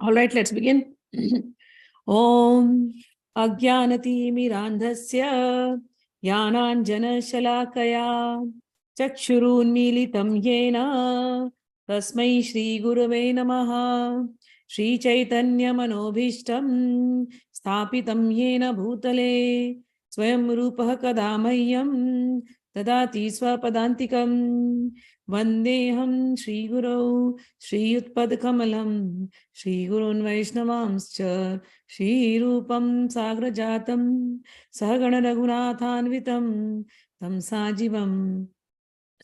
All right, let's begin. Om Ajnanatimmirandhasya Jnananjana Shalakaya Chakshurunmilitam Yena Tasmai Shri Gurave Namaha Shri Chaitanya Manobhishtam Sthapitam Yena Bhutale Swayam Rupah Kadamayyam Tadati Swapadantikam Vandeham Shri Guru Shri Utpad Kamalam Shri Gurun Vaishnavamscha Shri Rupam Sagrajatam Sahagana Raghunathanvitam Tam Sajivam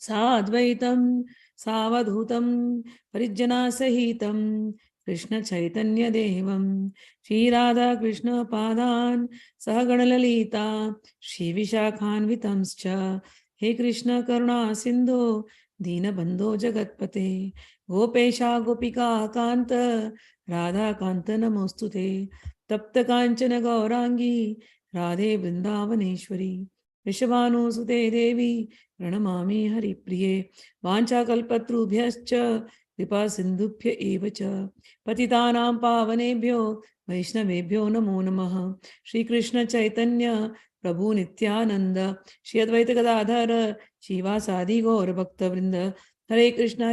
Sadvaitam Savadhutam Parijjana Sahitam Krishna Chaitanya Devam Shri Radha Krishna Padan Sahagana Lalita Shri Vishakhanvitamscha He Krishna Karuna Sindhu Dina Bandho Jagatpate Gopesha Gopika Kanta Radha Kanta Namostute Tapta Kanchana Gaurangi Radhe Vrindavaneshwari Rishabhanu Sute Devi Pranamami Hari Priye Vancha Kalpatrubhyascha Kripa Sindhubhya Evacha Patitanam Pavanebhyo Vaishnavebhyo Namo Namaha Shri Krishna Chaitanya Prabhu Nityananda Shri Advaita Gadadhara Shiva Sadi Gaur Bhakta Vrinda Hare Krishna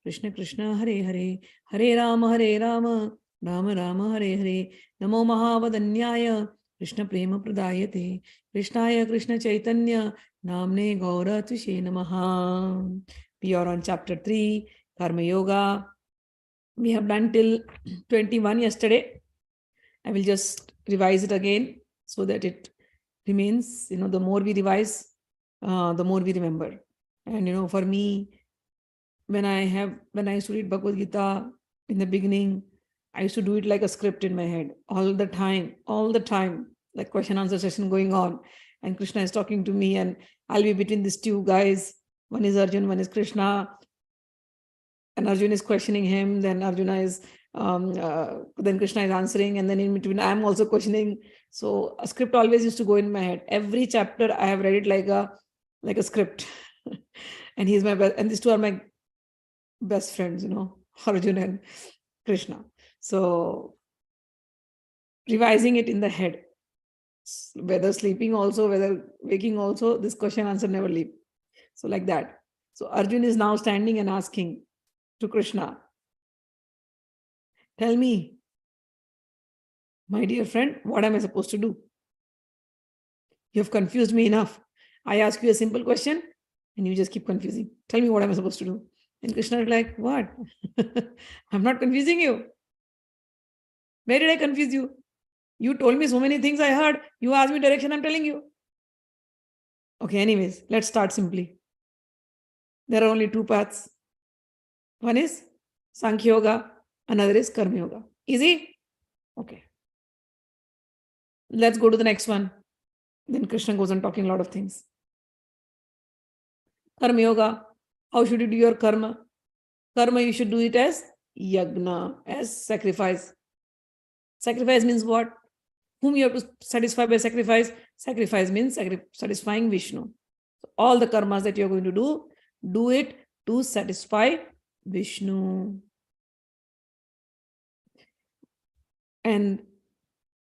Krishna Krishna Hare Hare Hare Rama Rama Rama Hare Hare Namo Mahavadanyaya Krishna Prema Pradayate Krishnaya Krishna Chaitanya Namne Gaura Tushe Namaha. We are on chapter 3 Karma Yoga. We have done till 21 yesterday. I will just revise it again so that it remains. The more we revise, the more we remember. And for me, when I used to read Bhagavad Gita in the beginning, I used to do it like a script in my head all the time, like question answer session going on, and Krishna is talking to me, and I'll be between these two guys. One is Arjuna, one is Krishna, and Arjuna is questioning him. Then Arjuna is, then Krishna is answering, and then in between I am also questioning. So a script always used to go in my head. Every chapter I have read it like a script, and he's my best, and these two are my best friends, Arjuna and Krishna. So revising it in the head, whether sleeping also, whether waking also, this question answer never leave. So like that. So Arjuna is now standing and asking to Krishna, tell me, my dear friend, what am I supposed to do? You have confused me enough. I ask you a simple question and you just keep confusing. Tell me what am I supposed to do? And Krishna is like, what? I'm not confusing you. Where did I confuse you? You told me so many things I heard. You asked me direction, I'm telling you. Okay, anyways, let's start simply. There are only two paths. One is Sankhya Yoga, another is Karma Yoga. Easy? Okay. Let's go to the next one. Then Krishna goes on talking a lot of things. Karma Yoga. How should you do your karma? Karma, you should do it as yagna, as sacrifice. Sacrifice means what? Whom you have to satisfy by sacrifice? Sacrifice means satisfying Vishnu. So all the karmas that you are going to do it to satisfy Vishnu. And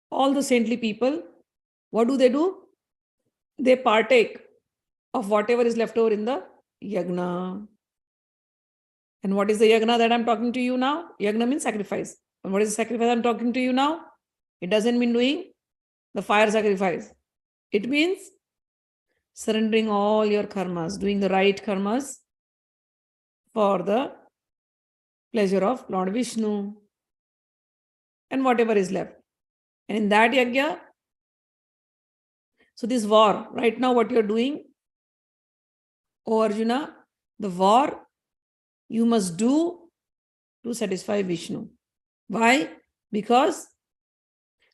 all the saintly people, what do? They partake of whatever is left over in the yagna. And what is the yagna that I'm talking to you now? Yagna means sacrifice. And what is the sacrifice I'm talking to you now? It doesn't mean doing the fire sacrifice. It means surrendering all your karmas, doing the right karmas for the pleasure of Lord Vishnu and whatever is left. And in that yagya, so this war, right now what you're doing, O Arjuna, the war you must do to satisfy Vishnu. Why? Because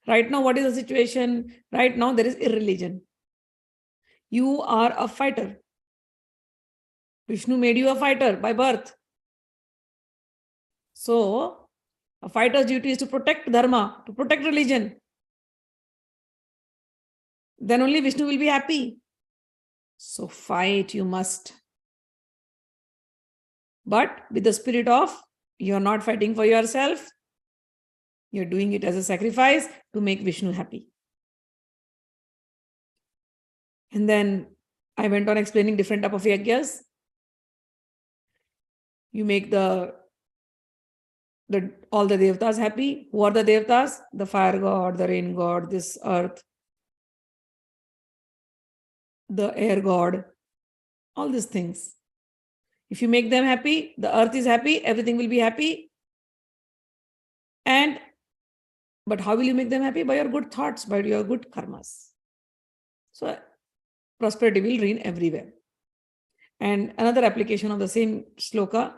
right now, what is the situation? Right now, there is irreligion. You are a fighter. Vishnu made you a fighter by birth. So, a fighter's duty is to protect dharma, to protect religion. Then only Vishnu will be happy. So, fight you must. But with the spirit of, you are not fighting for yourself, You're doing it as a sacrifice to make Vishnu happy. And then I went on explaining different type of yagyas. You make all the devatas happy. Who are the devatas? The fire god, the rain god, this earth, the air god, all these things. If you make them happy, the earth is happy, everything will be happy. But how will you make them happy? By your good thoughts, by your good karmas. So prosperity will reign everywhere. And another application of the same shloka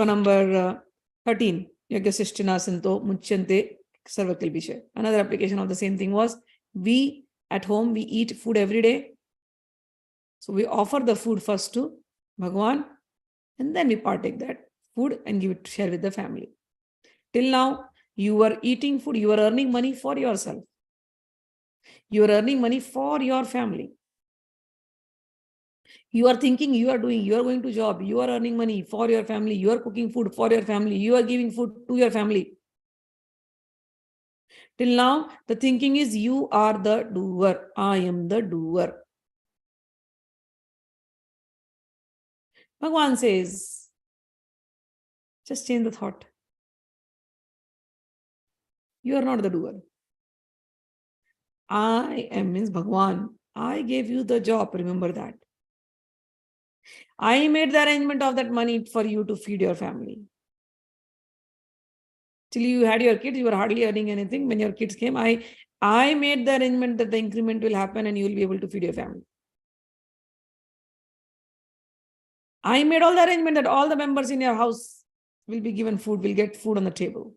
number 13. Yagyasishthina santo muchyante sarvakilbishe. Another application of the same thing was, we at home, we eat food every day. So we offer the food first to Bhagwan, and then we partake that food and share with the family. Till now, you are eating food, you are earning money for yourself. You are earning money for your family. You are thinking you are going to job, you are earning money for your family, you are cooking food for your family, you are giving food to your family. Till now, the thinking is you are the doer, I am the doer. Bhagwan says, just change the thought. You are not the doer. I am means Bhagwan. I gave you the job, remember that. I made the arrangement of that money for you to feed your family. Till you had your kids, you were hardly earning anything. When your kids came, I made the arrangement that the increment will happen and you will be able to feed your family. I made all the arrangement that all the members in your house will be given food, will get food on the table.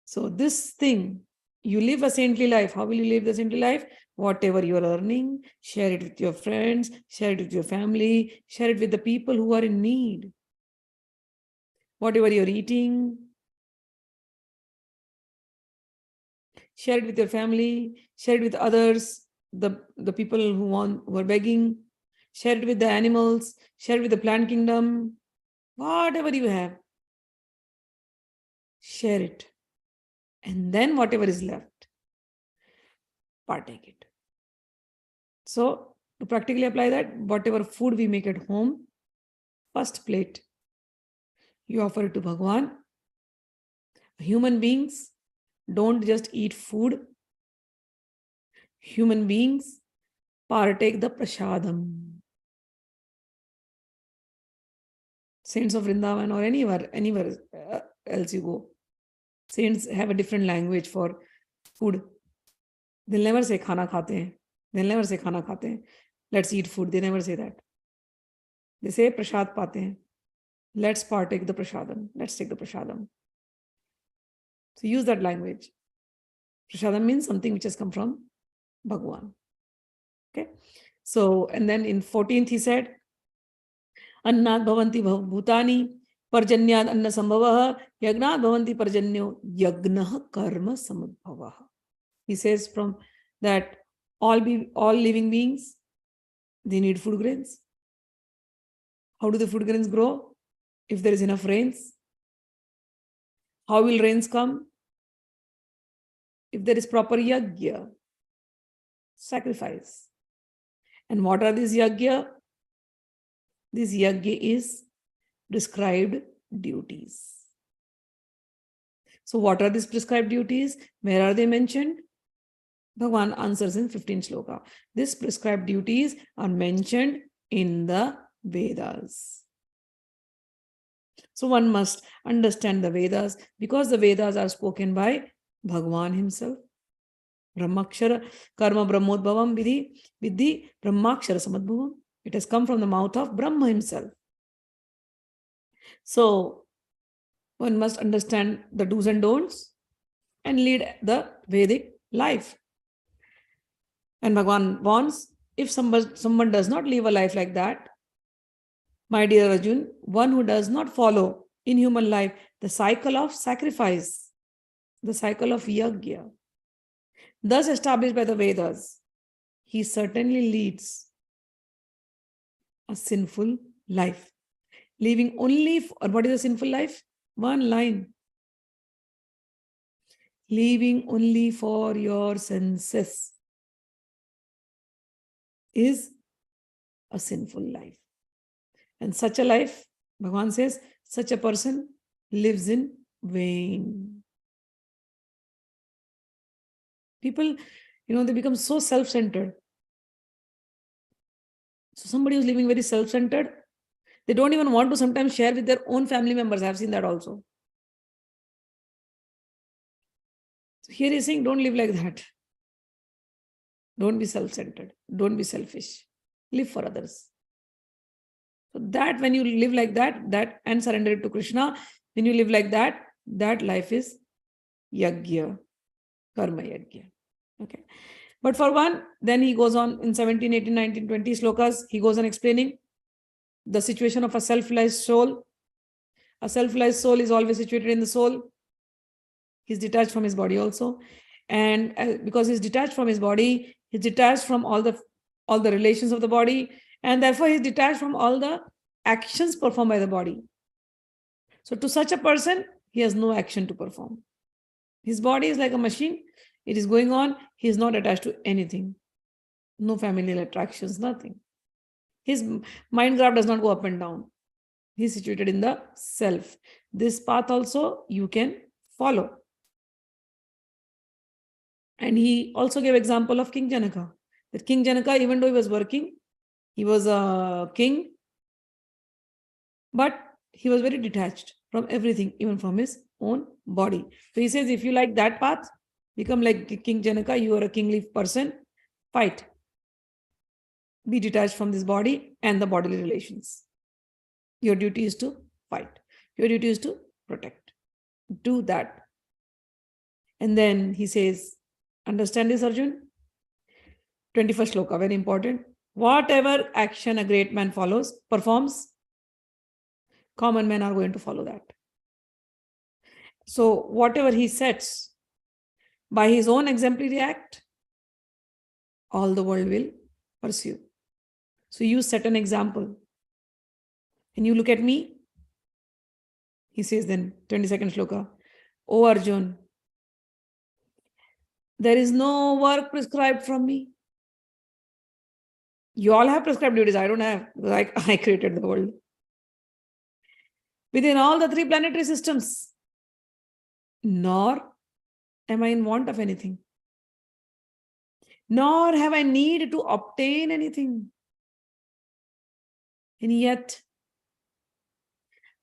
So this thing, you live a saintly life. How will you live the saintly life? Whatever you are earning, share it with your friends, share it with your family, share it with the people who are in need. Whatever you're eating, share it with your family, share it with others, the people who are begging, share it with the animals, share it with the plant kingdom. Whatever you have, share it. And then whatever is left, partake it. So to practically apply that, whatever food we make at home, first plate, you offer it to Bhagwan. Human beings don't just eat food. Human beings partake the prasadam. Saints of Vrindavan or anywhere else you go, saints have a different language for food. They'll never say khana khate hain. They'll never say khana khate hain. Let's eat food. They never say that. They say prasad paate hain. Let's partake the prasadam. Let's take the prasadam. So use that language. Prasadam means something which has come from Bhagwan. Okay. So, and then in 14th he said, Annat bhavanti bhutani parjanyad anna sambhavah yagnat bhavanti parjanyo yagnah karma samadbhavah. He says from that all living beings, they need food grains. How do the food grains grow? If there is enough rains. How will rains come? If there is proper yagya, sacrifice. And what are these yagya? This yagya is prescribed duties. So what are these prescribed duties? Where are they mentioned? Bhagwan answers in 15th shloka. These prescribed duties are mentioned in the Vedas. So one must understand the Vedas because the Vedas are spoken by Bhagwan himself. Brahmakshara karma brahmodbhavam vidhi brahmakshara samadbhavam. It has come from the mouth of Brahma himself. So one must understand the do's and don'ts and lead the Vedic life. And Bhagwan warns, if someone does not live a life like that, my dear Arjuna, one who does not follow in human life the cycle of sacrifice, the cycle of yagya, thus established by the Vedas, he certainly leads a sinful life. Living only for, what is a sinful life? One line. Living only for your senses is a sinful life. And such a life, Bhagavan says, such a person lives in vain. People, they become so self-centered. So somebody who's living very self-centered, they don't even want to sometimes share with their own family members. I've seen that also. So here he's saying, don't live like that. Don't be self-centered. Don't be selfish. Live for others. So that when you live like that and surrender it to Krishna, when you live like that, that life is yajna, karma yajna. Okay. But for one, then he goes on in 17, 18, 19, 20 slokas, he goes on explaining the situation of a self-realized soul. A self-realized soul is always situated in the soul. He's detached from his body also. And because he's detached from his body, he's detached from all the relations of the body. And therefore, he's detached from all the actions performed by the body. So to such a person, he has no action to perform. His body is like a machine. It is going on. He is not attached to anything. No familial attractions, nothing. His mind graph does not go up and down. He is situated in the self. This path also you can follow. And he also gave example of King Janaka. That King Janaka, even though he was working, he was a king, but he was very detached from everything, even from his own body. So he says, if you like that path, become like King Janaka, you are a kingly person, fight. Be detached from this body and the bodily relations. Your duty is to fight. Your duty is to protect. Do that. And then he says, understand this, Arjun? 21st shloka, very important. Whatever action a great man performs, common men are going to follow that. So whatever he sets by his own exemplary act, all the world will pursue. So you set an example. And you look at me, he says then, 22nd shloka, O Arjun, there is no work prescribed from me. You all have prescribed duties. I don't have. I created the world. Within all the 3 planetary systems, nor am I in want of anything. Nor have I need to obtain anything. And yet,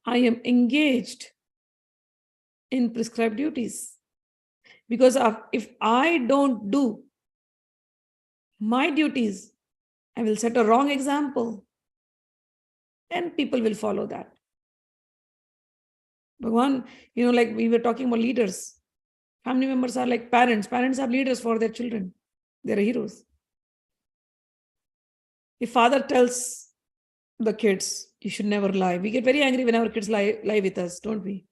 I am engaged in prescribed duties. Because if I don't do my duties, I will set a wrong example. And people will follow that. Bhagavan, like we were talking about leaders. Family members are like parents. Parents are leaders for their children. They're heroes. If father tells the kids, you should never lie. We get very angry when our kids lie with us, don't we?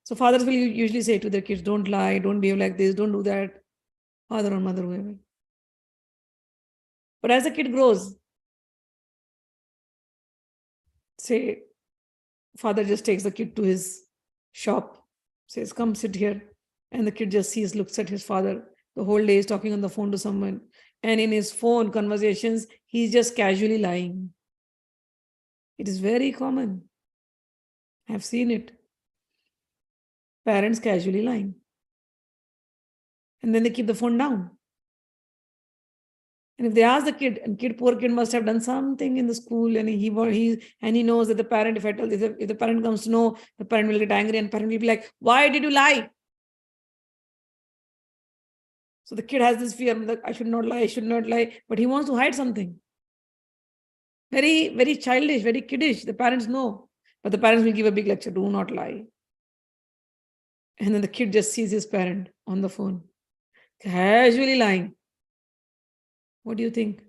So fathers will usually say to their kids, don't lie, don't behave like this, don't do that. Father or mother, whoever. But as the kid grows, say, father just takes the kid to his shop, says, come sit here. And the kid just looks at his father. The whole day is talking on the phone to someone. And in his phone conversations, he's just casually lying. It is very common. I've seen it. Parents casually lying. And then they keep the phone down. And if they ask the kid, and poor kid must have done something in the school, and he knows that the parent, if the parent comes to know, the parent will get angry, and parent will be like, why did you lie? So the kid has this fear, that I should not lie, but he wants to hide something. Very, very childish, very kiddish. The parents know, but the parents will give a big lecture, do not lie. And then the kid just sees his parent on the phone, casually lying. What do you think?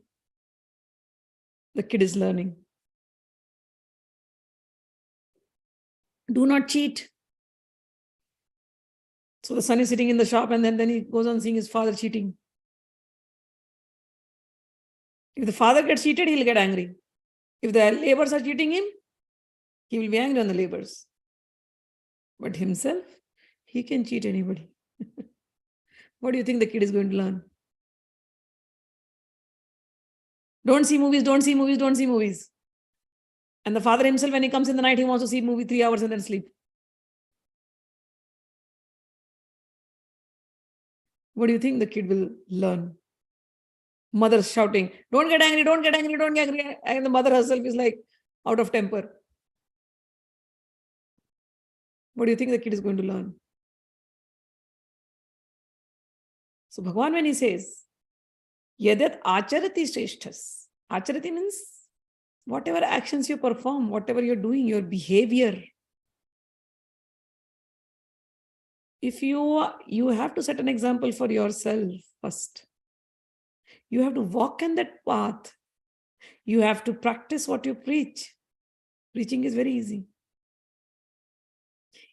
The kid is learning. Do not cheat. So the son is sitting in the shop, and then he goes on seeing his father cheating. If the father gets cheated, he'll get angry. If the laborers are cheating him, he will be angry on the laborers. But himself, he can cheat anybody. What do you think the kid is going to learn? Don't see movies, don't see movies, don't see movies. And the father himself, when he comes in the night, he wants to see movie 3 hours and then sleep. What do you think the kid will learn? Mother shouting, don't get angry, don't get angry, don't get angry. And the mother herself is like out of temper. What do you think the kid is going to learn? So Bhagavan, when he says, yadat acharati shreshthas. Acharati means whatever actions you perform, whatever you're doing, your behavior. If you have to set an example for yourself first. You have to walk in that path. You have to practice what you preach. Preaching is very easy.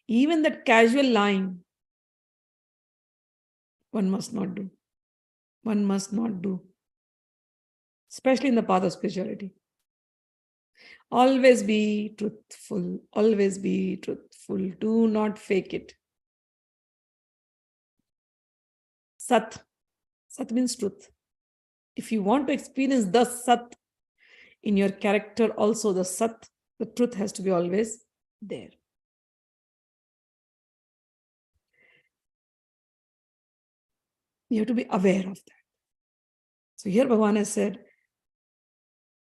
Even that casual lying, one must not do. One must not do. Especially in the path of spirituality. Always be truthful. Always be truthful. Do not fake it. Sat. Sat means truth. If you want to experience the Sat in your character, also the Sat, the truth has to be always there. You have to be aware of that. So here Bhagavan has said,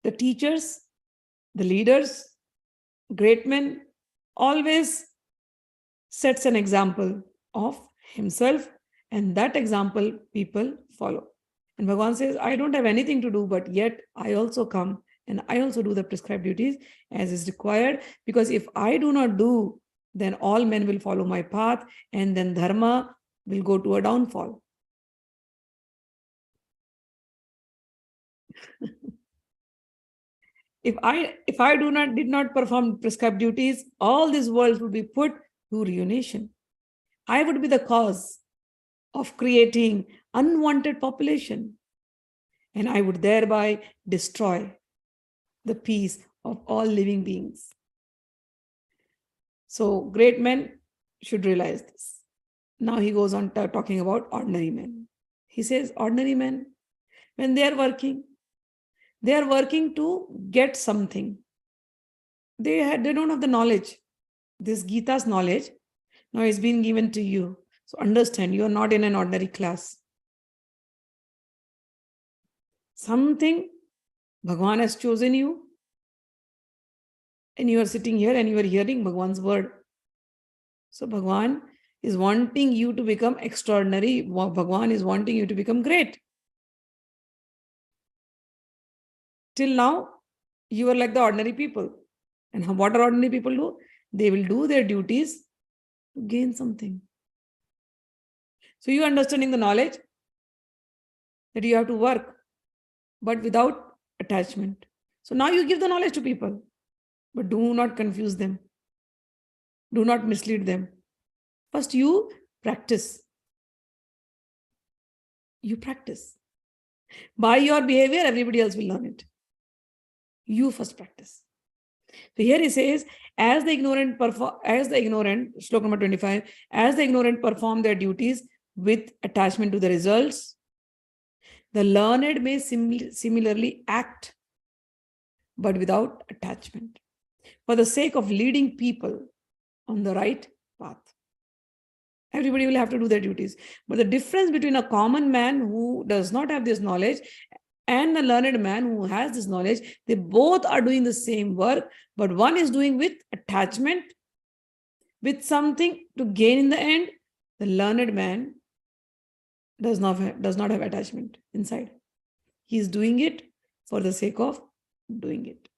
the teachers, the leaders, great men, always sets an example of himself, and that example people follow. And Bhagavan says, I don't have anything to do, but yet I also come and I also do the prescribed duties as is required, because if I do not do, then all men will follow my path, and then dharma will go to a downfall. If I did not perform prescribed duties, all this world would be put to ruination. I would be the cause of creating unwanted population, and I would thereby destroy the peace of all living beings. So great men should realize this. Now he goes on talking about ordinary men. He says ordinary men, when they are working to get something. They don't have the knowledge. This Gita's knowledge now is being given to you. So understand, you are not in an ordinary class. Something Bhagavan has chosen you, and you are sitting here and you are hearing Bhagavan's word. So Bhagavan is wanting you to become extraordinary. Bhagavan is wanting you to become great. Till now, you are like the ordinary people. And what are ordinary people do? They will do their duties to gain something. So you understanding the knowledge that you have to work, but without attachment. So now you give the knowledge to people, but do not confuse them. Do not mislead them. First you practice. You practice. By your behavior, everybody else will learn it. You first practice. So here he says, as the ignorant, Shloka number 25, as the ignorant perform their duties with attachment to the results, the learned may similarly act, but without attachment, for the sake of leading people on the right path. Everybody will have to do their duties. But the difference between a common man who does not have this knowledge and the learned man who has this knowledge, they both are doing the same work, but one is doing with attachment, with something to gain in the end. The learned man does not have attachment inside. He is doing it for the sake of doing it.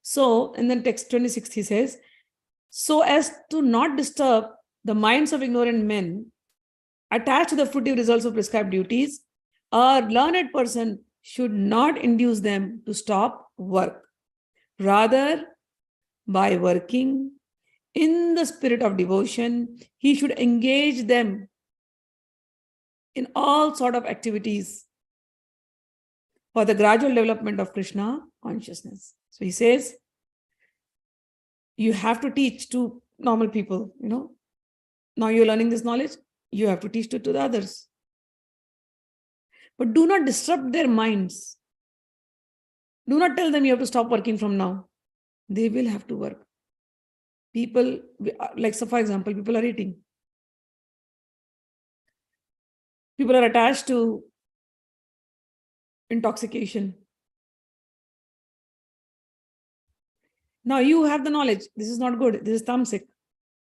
So, in the text 26, he says, so as to not disturb the minds of ignorant men attached to the fruitive results of prescribed duties, a learned person should not induce them to stop work. Rather, by working in the spirit of devotion, he should engage them in all sort of activities for the gradual development of Krishna consciousness. So he says, you have to teach to normal people, Now you're learning this knowledge, you have to teach it to the others. But do not disrupt their minds. Do not tell them you have to stop working from now. They will have to work. People, so for example, people are eating. People are attached to intoxication. Now you have the knowledge. This is not good. This is tamasic.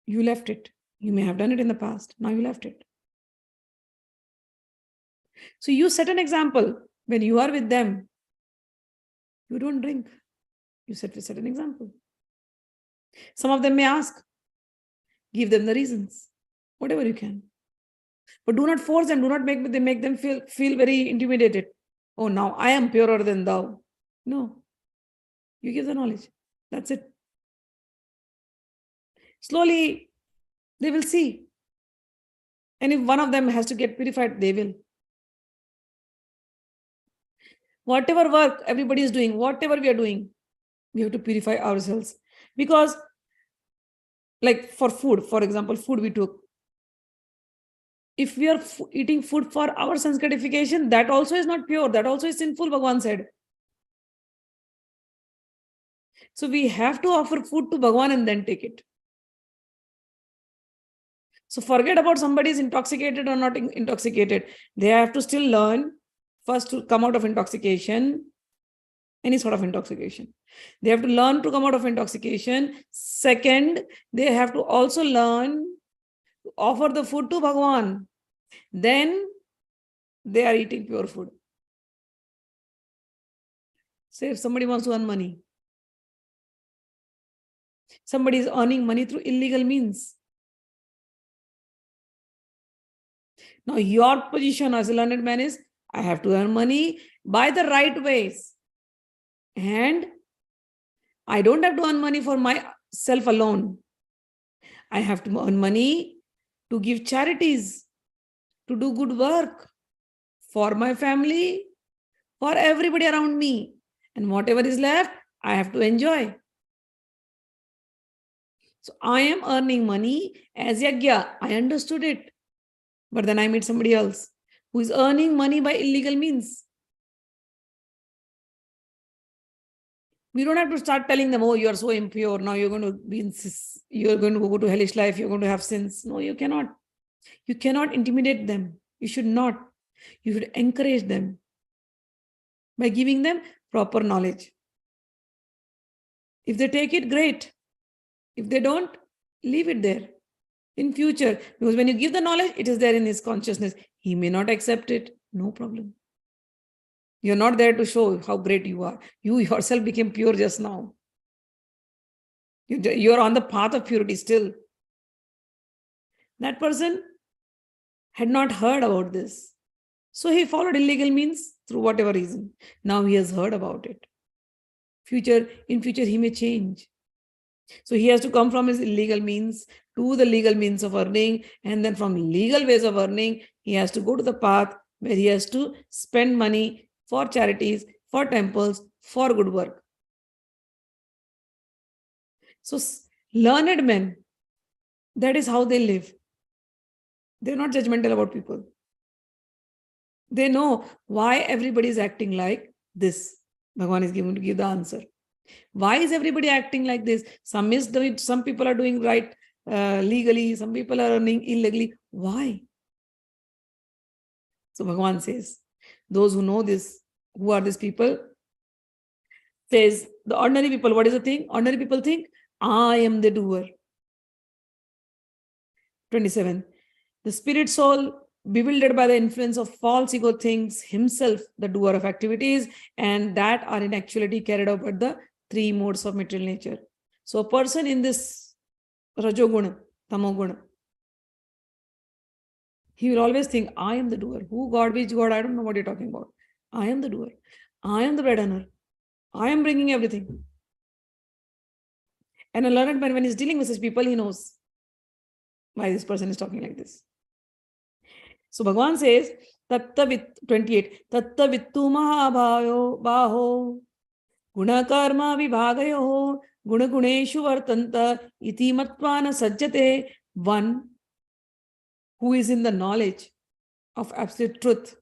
You left it. You may have done it in the past. Now you left it. So you set an example. When you are with them, you don't drink. You set an example. Some of them may ask. Give them the reasons. Whatever you can. But do not force them. Do not make them feel very intimidated. Oh, now I am purer than thou. No. You give the knowledge. That's it. Slowly, they will see. And if one of them has to get purified, they will. Whatever work everybody is doing, whatever we are doing, we have to purify ourselves. Because, like for food, for example, food we took. If we are eating food for our saṅkarification, that also is not pure. That also is sinful, Bhagavan said. So we have to offer food to Bhagavan and then take it. So forget about somebody is intoxicated or not intoxicated. They have to still learn first to come out of intoxication, any sort of intoxication. They have to learn to come out of intoxication. Second, they have to also learn to offer the food to Bhagavan. Then they are eating pure food. Say if somebody wants to earn money, somebody is earning money through illegal means. Now your position as a learned man is, I have to earn money by the right ways. And I don't have to earn money for myself alone. I have to earn money to give charities, to do good work for my family, for everybody around me. And whatever is left, I have to enjoy. So I am earning money as yajna. I understood it. But then I meet somebody else who is earning money by illegal means. We don't have to start telling them, oh, you are so impure. Now you're going to you're going to go to hellish life. You're going to have sins. No, you cannot. You cannot intimidate them. You should not. You should encourage them by giving them proper knowledge. If they take it, great. If they don't, leave it there in future. Because when you give the knowledge, it is there in his consciousness. He may not accept it. No problem. You're not there to show how great you are. You yourself became pure just now. You're on the path of purity still. That person had not heard about this. So he followed illegal means through whatever reason. Now he has heard about it. In future, he may change. So he has to come from his illegal means to the legal means of earning. And then from legal ways of earning, he has to go to the path where he has to spend money for charities, for temples, for good work. So learned men, that is how they live. They're not judgmental about people. They know why everybody is acting like this. Bhagavan is going to give the answer. Why is everybody acting like this? Some people are doing right legally, some people are earning illegally. Why? So Bhagavan says, those who know this, who are these people? Says, the ordinary people, what is the thing? Ordinary people think, I am the doer. 27. The spirit soul, bewildered by the influence of false ego, thinks himself the doer of activities, and that are in actuality carried out by the three modes of material nature. So a person in this rajoguna, tamoguna, he will always think, I am the doer. Who God, which God, I don't know what you're talking about. I am the doer. I am the bread earner. I am bringing everything. And a learned man, when he's dealing with such people, he knows why this person is talking like this. So Bhagavan says, 28, Tatta vittu baho gunakarma vibhagayo gunaguneshu vartanta iti matvana sajjate. One who is in the knowledge of absolute truth,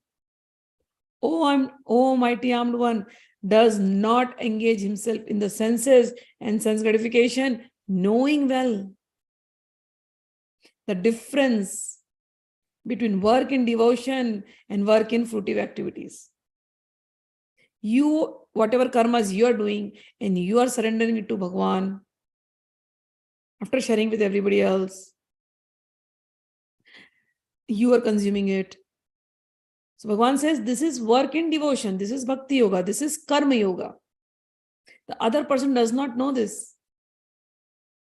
O mighty armed one, does not engage himself in the senses and sense gratification, knowing well the difference between work in devotion and work in fruitive activities. You, whatever karmas you are doing, and you are surrendering it to Bhagavan after sharing with everybody else, you are consuming it. So Bhagavan says, this is work in devotion, this is bhakti yoga, this is karma yoga. The other person does not know this.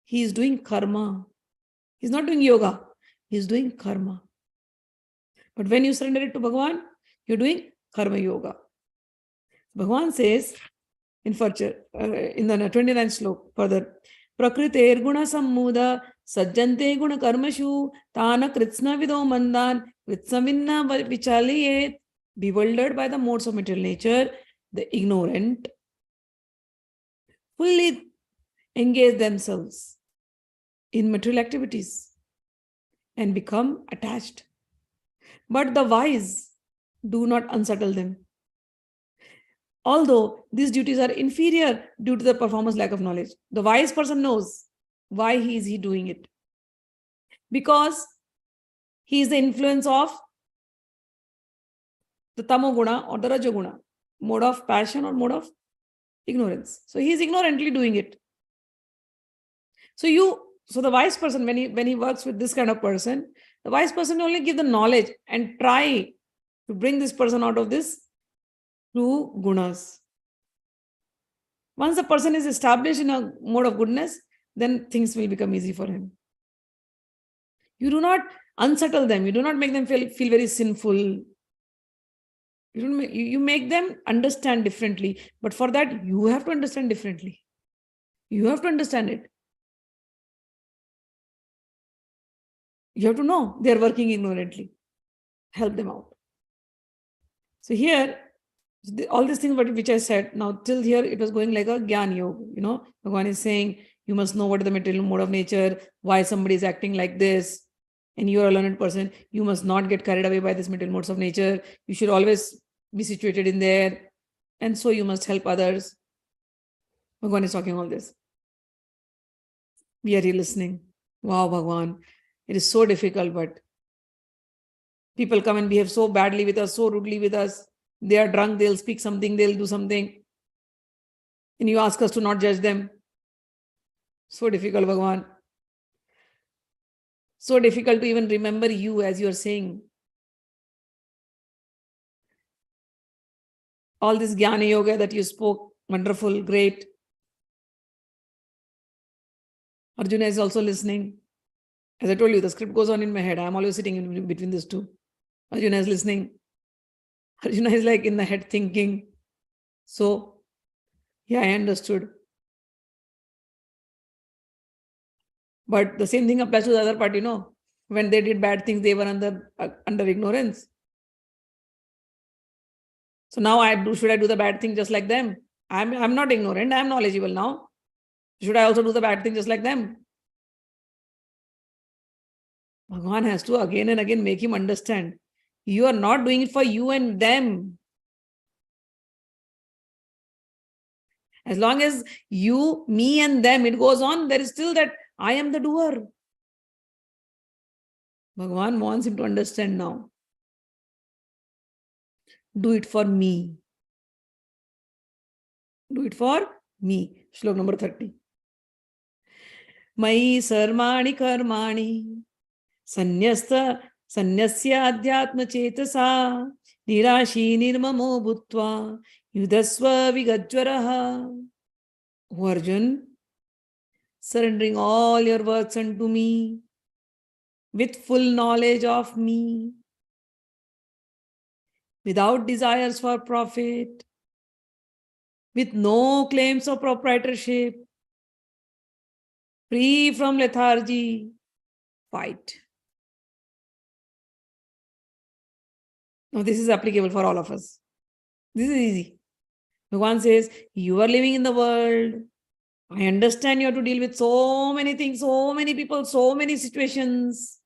He is doing karma. He is not doing yoga. He is doing karma. But when you surrender it to Bhagavan, you're doing karma yoga. Bhagavan says in the 29th slok further, Prakriter guna sammuda sajjante guna karmashu tāna kritsna vido mandan kritsavinna vichaliyet. Bewildered by the modes of material nature, the ignorant fully engage themselves in material activities and become attached. But the wise do not unsettle them. Although these duties are inferior due to the performer's lack of knowledge, the wise person knows why is he doing it. Because he is the influence of the tamoguna or the rajoguna, mode of passion or mode of ignorance. So he is ignorantly doing it. So the wise person, when he works with this kind of person, the wise person only give the knowledge and try to bring this person out of this through gunas. Once the person is established in a mode of goodness, then things will become easy for him. You do not unsettle them. You do not make them feel very sinful. You make them understand differently. But for that, you have to understand differently. You have to understand it. You have to know they are working ignorantly. Help them out. So here, all these things which I said, now till here it was going like a Gyan Yoga. Bhagavan is saying, you must know what is the material mode of nature, why somebody is acting like this, and you are a learned person. You must not get carried away by this material modes of nature. You should always be situated in there. And so you must help others. Bhagavan is talking all this. We are here listening. Wow, Bhagavan. It is so difficult, but people come and behave so badly with us, so rudely with us. They are drunk, they'll speak something, they'll do something. And you ask us to not judge them. So difficult, Bhagavan. So difficult to even remember you as you are saying. All this Jnana Yoga that you spoke, wonderful, great. Arjuna is also listening. As I told you, the script goes on in my head. I'm always sitting in between these two. Arjuna is listening. Arjuna is like in the head thinking. So, yeah, I understood. But the same thing applies to the other part, When they did bad things, they were under ignorance. So now should I do the bad thing just like them? I'm not ignorant, I'm knowledgeable now. Should I also do the bad thing just like them? Bhagavan has to again and again make him understand. You are not doing it for you and them. As long as you, me and them, it goes on, there is still that I am the doer. Bhagavan wants him to understand now. Do it for me. Do it for me. Shlok number 30. Mai sarvāni karmaṇi sanyasya adhyatma chetasa nirashi nirmamo bhutva yudhasva vigajvaraha. O Arjun, surrendering all your works unto me with full knowledge of me, without desires for profit, with no claims of proprietorship, free from lethargy, fight. Now, this is applicable for all of us. This is easy. Bhagavan says, you are living in the world. I understand you have to deal with so many things, so many people, so many situations.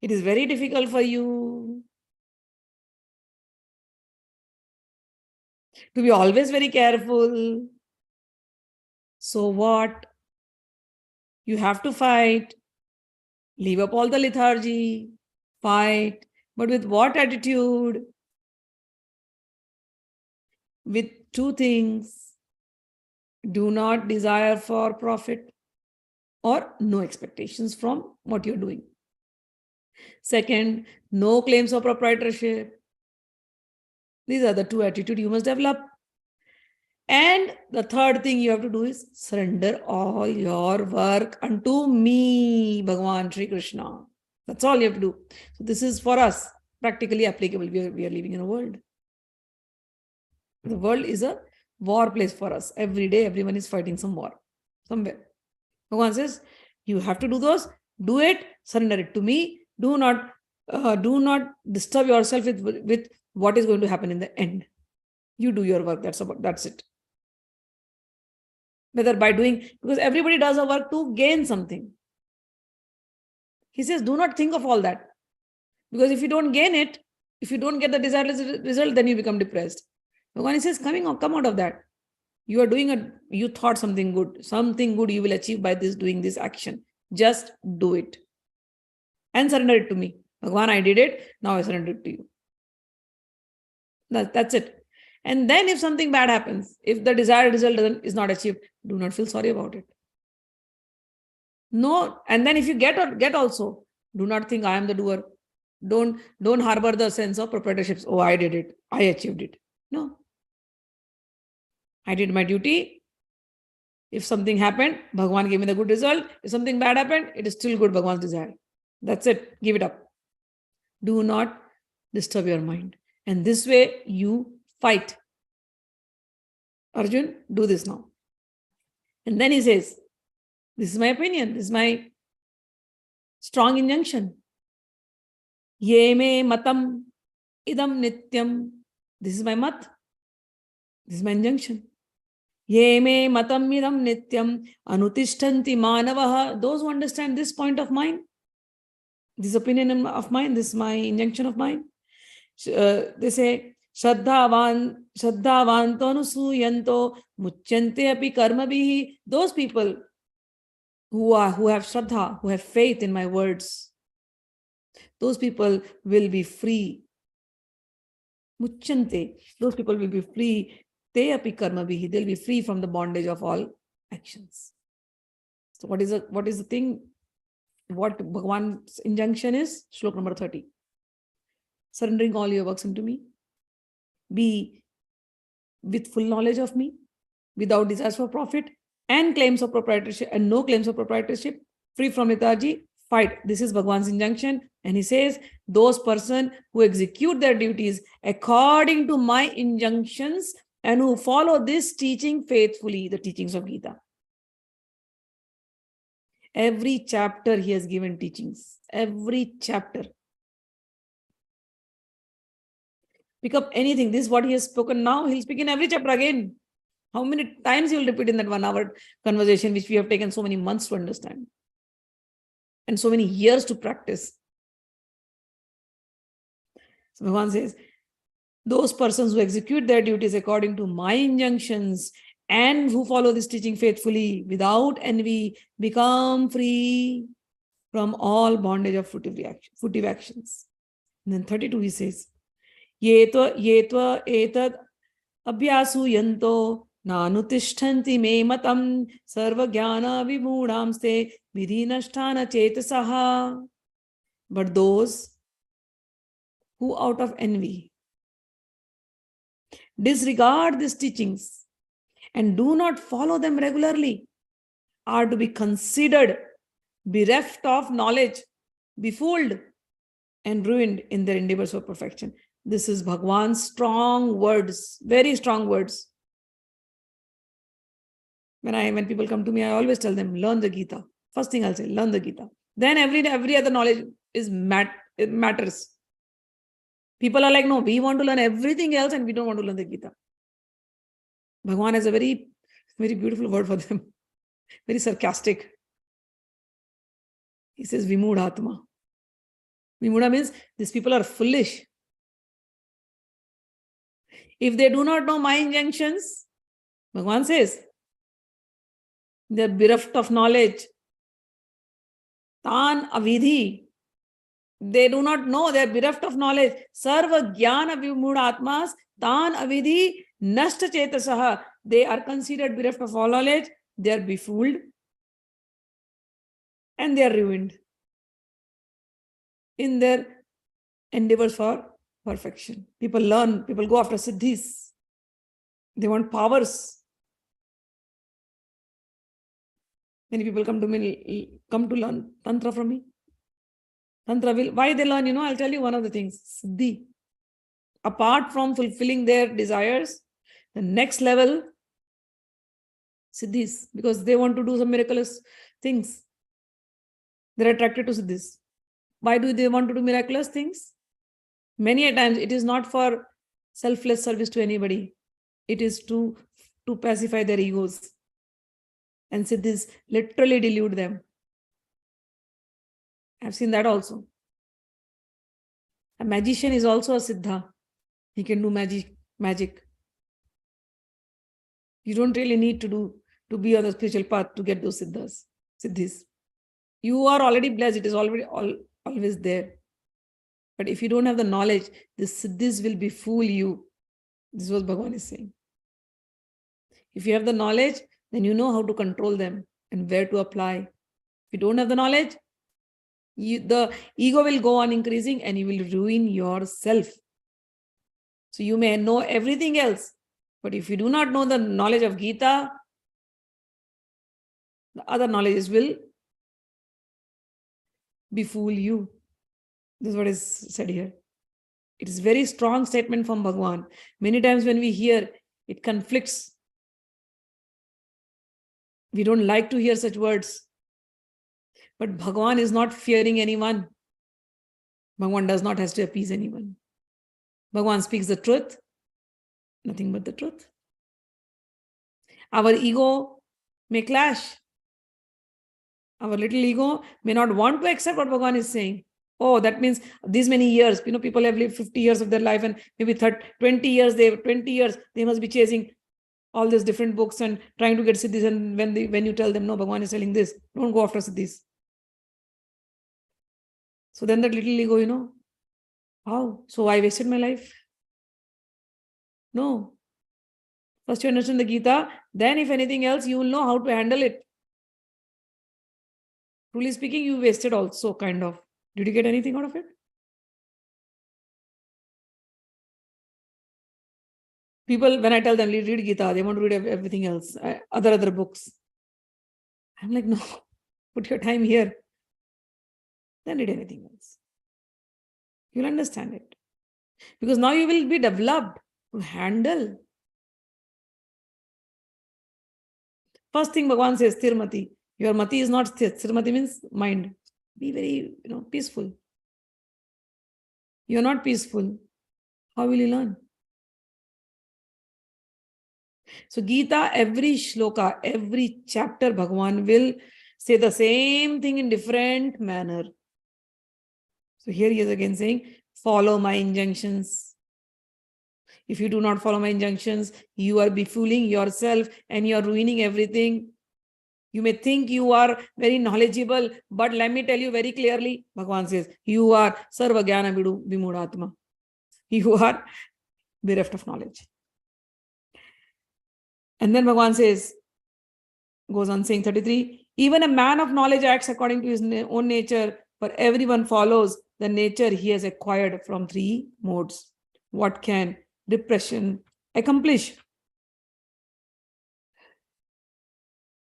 It is very difficult for you to be always very careful. So what? You have to fight. Leave up all the lethargy. Fight. But with what attitude? With two things. Do not desire for profit or no expectations from what you're doing. Second, no claims of proprietorship. These are the two attitudes you must develop. And the third thing you have to do is surrender all your work unto me, Bhagavan Sri Krishna. That's all you have to do. So this is for us, practically applicable. We are living in a world. The world is a war place for us. Every day, everyone is fighting some war somewhere. Bhagavan says, you have to do those. Do it. Surrender it to me. Do not disturb yourself with what is going to happen in the end. You do your work. That's it. Whether by doing, because everybody does a work to gain something. He says, do not think of all that. Because if you don't gain it, if you don't get the desired result, then you become depressed. Bhagavan, he says, come out of that. You are doing you thought something good you will achieve by doing this action. Just do it. And surrender it to me. Bhagavan, I did it. Now I surrender it to you. That's it. And then if something bad happens, if the desired result is not achieved, do not feel sorry about it. No. And then if you get also, do not think I am the doer. Don't harbor the sense of proprietorships. Oh, I did it. I achieved it. No. I did my duty. If something happened, Bhagavan gave me the good result. If something bad happened, it is still good, Bhagavan's desire. That's it. Give it up. Do not disturb your mind. And this way you fight. Arjun, do this now. And then he says, this is my opinion. This is my strong injunction. Ye me matam idam nityam. This is my mat. This is my injunction. Ye me matam idam nityam anutishtanti manavaha. Those who understand this point of mine, this opinion of mine, this is my injunction of mine. They say, Shraddhavanto anusuyanto muchyante api karmabhihi. Those people who have Shraddha, who have faith in my words, those people will be free. Muchyante. Those people will be free. Te api karmabhihi. They'll be free from the bondage of all actions. So what is the thing? What Bhagavan's injunction is? Shloka number 30. Surrendering all your works unto me. Be with full knowledge of me, without desires for profit and claims of proprietorship, and no claims of proprietorship, free from lethargy, fight. This is Bhagavan's injunction. And he says, those persons who execute their duties according to my injunctions and who follow this teaching faithfully, the teachings of Gita. Every chapter he has given teachings. Every chapter. Pick up anything. This is what he has spoken now. He'll speak in every chapter again. How many times he will repeat in that 1 hour conversation, which we have taken so many months to understand and so many years to practice. So Bhagavan says, those persons who execute their duties according to my injunctions and who follow this teaching faithfully without envy become free from all bondage of furtive actions. And then 32 he says, Yetva etad abhyasu yanto nānutishtanti me matam sarva jnana vimūಢāmste vidhinasthana chetasaha. But those who out of envy disregard these teachings and do not follow them regularly are to be considered bereft of knowledge, befooled, and ruined in their endeavors for perfection. This is Bhagavan's strong words, very strong words. When people come to me, I always tell them, learn the Gita. First thing I'll say, learn the Gita. Then every other knowledge is matters. People are like, no, we want to learn everything else and we don't want to learn the Gita. Bhagavan has a very, very beautiful word for them. Very sarcastic. He says, Vimudhatma. Vimudha means these people are foolish. If they do not know my injunctions, Bhagavan says, they are bereft of knowledge. Tan avidhi. They do not know, they are bereft of knowledge. Sarva jnana vimudhatmas, tan avidhi nashta chētasah. They are considered bereft of all knowledge. They are befooled. And they are ruined in their endeavors for perfection. People learn, people go after siddhis. They want powers. Many people come to learn tantra from me. Tantra will, why they learn, I'll tell you one of the things. Siddhi. Apart from fulfilling their desires, the next level, siddhis, because they want to do some miraculous things. They're attracted to siddhis. Why do they want to do miraculous things? Many a times it is not for selfless service to anybody. It is to pacify their egos. And siddhis literally delude them. I've seen that also. A magician is also a siddha. He can do magic. You don't really need to be on the spiritual path to get those siddhis. You are already blessed. It is already always there. But if you don't have the knowledge, the siddhis will befool you. This is what Bhagavan is saying. If you have the knowledge, then you know how to control them and where to apply. If you don't have the knowledge, the ego will go on increasing and you will ruin yourself. So you may know everything else, but if you do not know the knowledge of Gita, the other knowledges will befool you. This is what is said here. It is a very strong statement from Bhagavan. Many times when we hear, it conflicts. We don't like to hear such words. But Bhagavan is not fearing anyone. Bhagavan does not have to appease anyone. Bhagavan speaks the truth, nothing but the truth. Our ego may clash. Our little ego may not want to accept what Bhagavan is saying. Oh, that means these many years, people have lived 50 years of their life and maybe 20 years, they must be chasing all these different books and trying to get siddhis. And when you tell them, no, Bhagavan is telling this, don't go after siddhis. So then that little ego, how? So I wasted my life? No. First you understand the Gita, then if anything else, you will know how to handle it. Truly speaking, you wasted also, kind of. Did you get anything out of it? People, when I tell them, read Gita, they want to read everything else, other books. I'm like, no, put your time here. Then read anything else. You'll understand it. Because now you will be developed to handle. First thing Bhagavan says, Sthirmati. Your mati is not sthir. Sthirmati means mind. Be very, peaceful. You're not peaceful. How will you learn? So Gita, every shloka, every chapter, Bhagavan will say the same thing in different manner. So here he is again saying, follow my injunctions. If you do not follow my injunctions, you are befooling yourself and you are ruining everything. You may think you are very knowledgeable, but let me tell you very clearly, Bhagavan says, you are sarva jnana vimudhatma. You are bereft of knowledge. And then Bhagavan says, goes on saying 33, even a man of knowledge acts according to his own nature, for everyone follows the nature he has acquired from 3 modes. What can depression accomplish?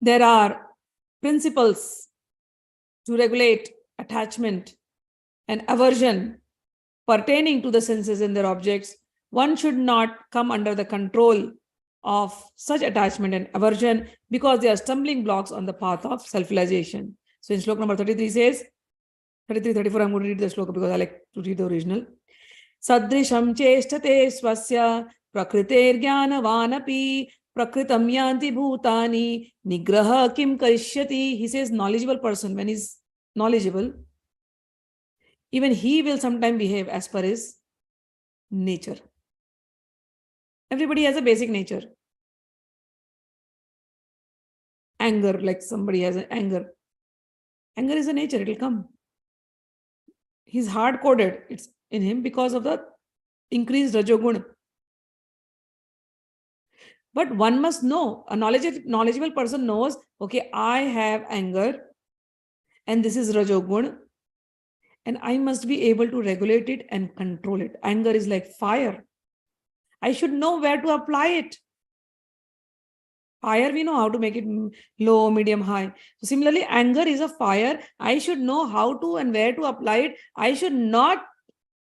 There are principles to regulate attachment and aversion pertaining to the senses and their objects. One should not come under the control of such attachment and aversion because they are stumbling blocks on the path of self-realization. So in Shloka number 33 says, 33, 34, I'm going to read the Shloka because I like to read the original. Sadrisham cheshtate swasya prakriterjnanavanapi prakritam yanti bhutani nigraha kim karishyati. He says knowledgeable person, when he's knowledgeable, even he will sometime behave as per his nature. Everybody has a basic nature. Anger, like somebody has an anger. Anger is a nature, it will come. He's hard-coded. It's in him because of the increased rajoguna. But one must know, a knowledgeable person knows, okay, I have anger and this is rajoguna and I must be able to regulate it and control it. Anger is like fire. I should know where to apply it. Fire, we know how to make it low, medium, high. So similarly, anger is a fire. I should know how to and where to apply it. I should not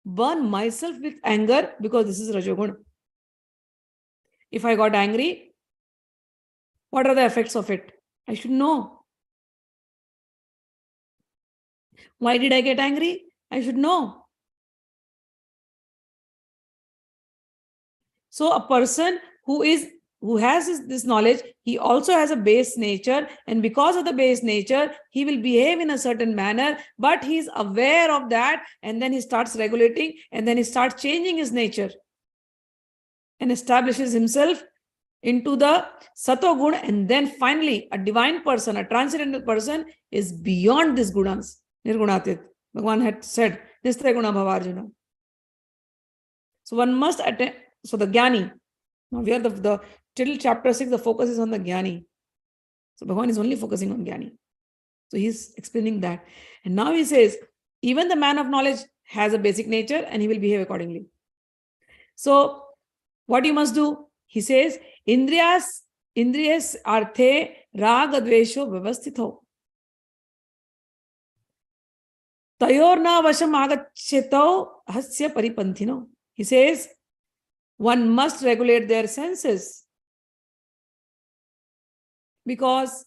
burn myself with anger because this is rajoguna. If I got angry, what are the effects of it? I should know. Why did I get angry? I should know. So a person who has this knowledge, he also has a base nature, and because of the base nature, he will behave in a certain manner, but he is aware of that, and then he starts regulating, and then he starts changing his nature and establishes himself into the sattva-guna, and then finally a divine person, a transcendental person is beyond these gunas. Nirgunatit. Bhagavan had said, Nistra guna bhava Arjuna. So one must attend. So the jnani. Now we are till chapter 6, the focus is on the jnani. So Bhagavan is only focusing on jnani. So he's explaining that. And now he says, even the man of knowledge has a basic nature and he will behave accordingly. So what you must do? He says, Indriyas arthe raga dvesho vyavasthito. Tayorna vasham agaccheto hasya paripanthino. He says, one must regulate their senses. Because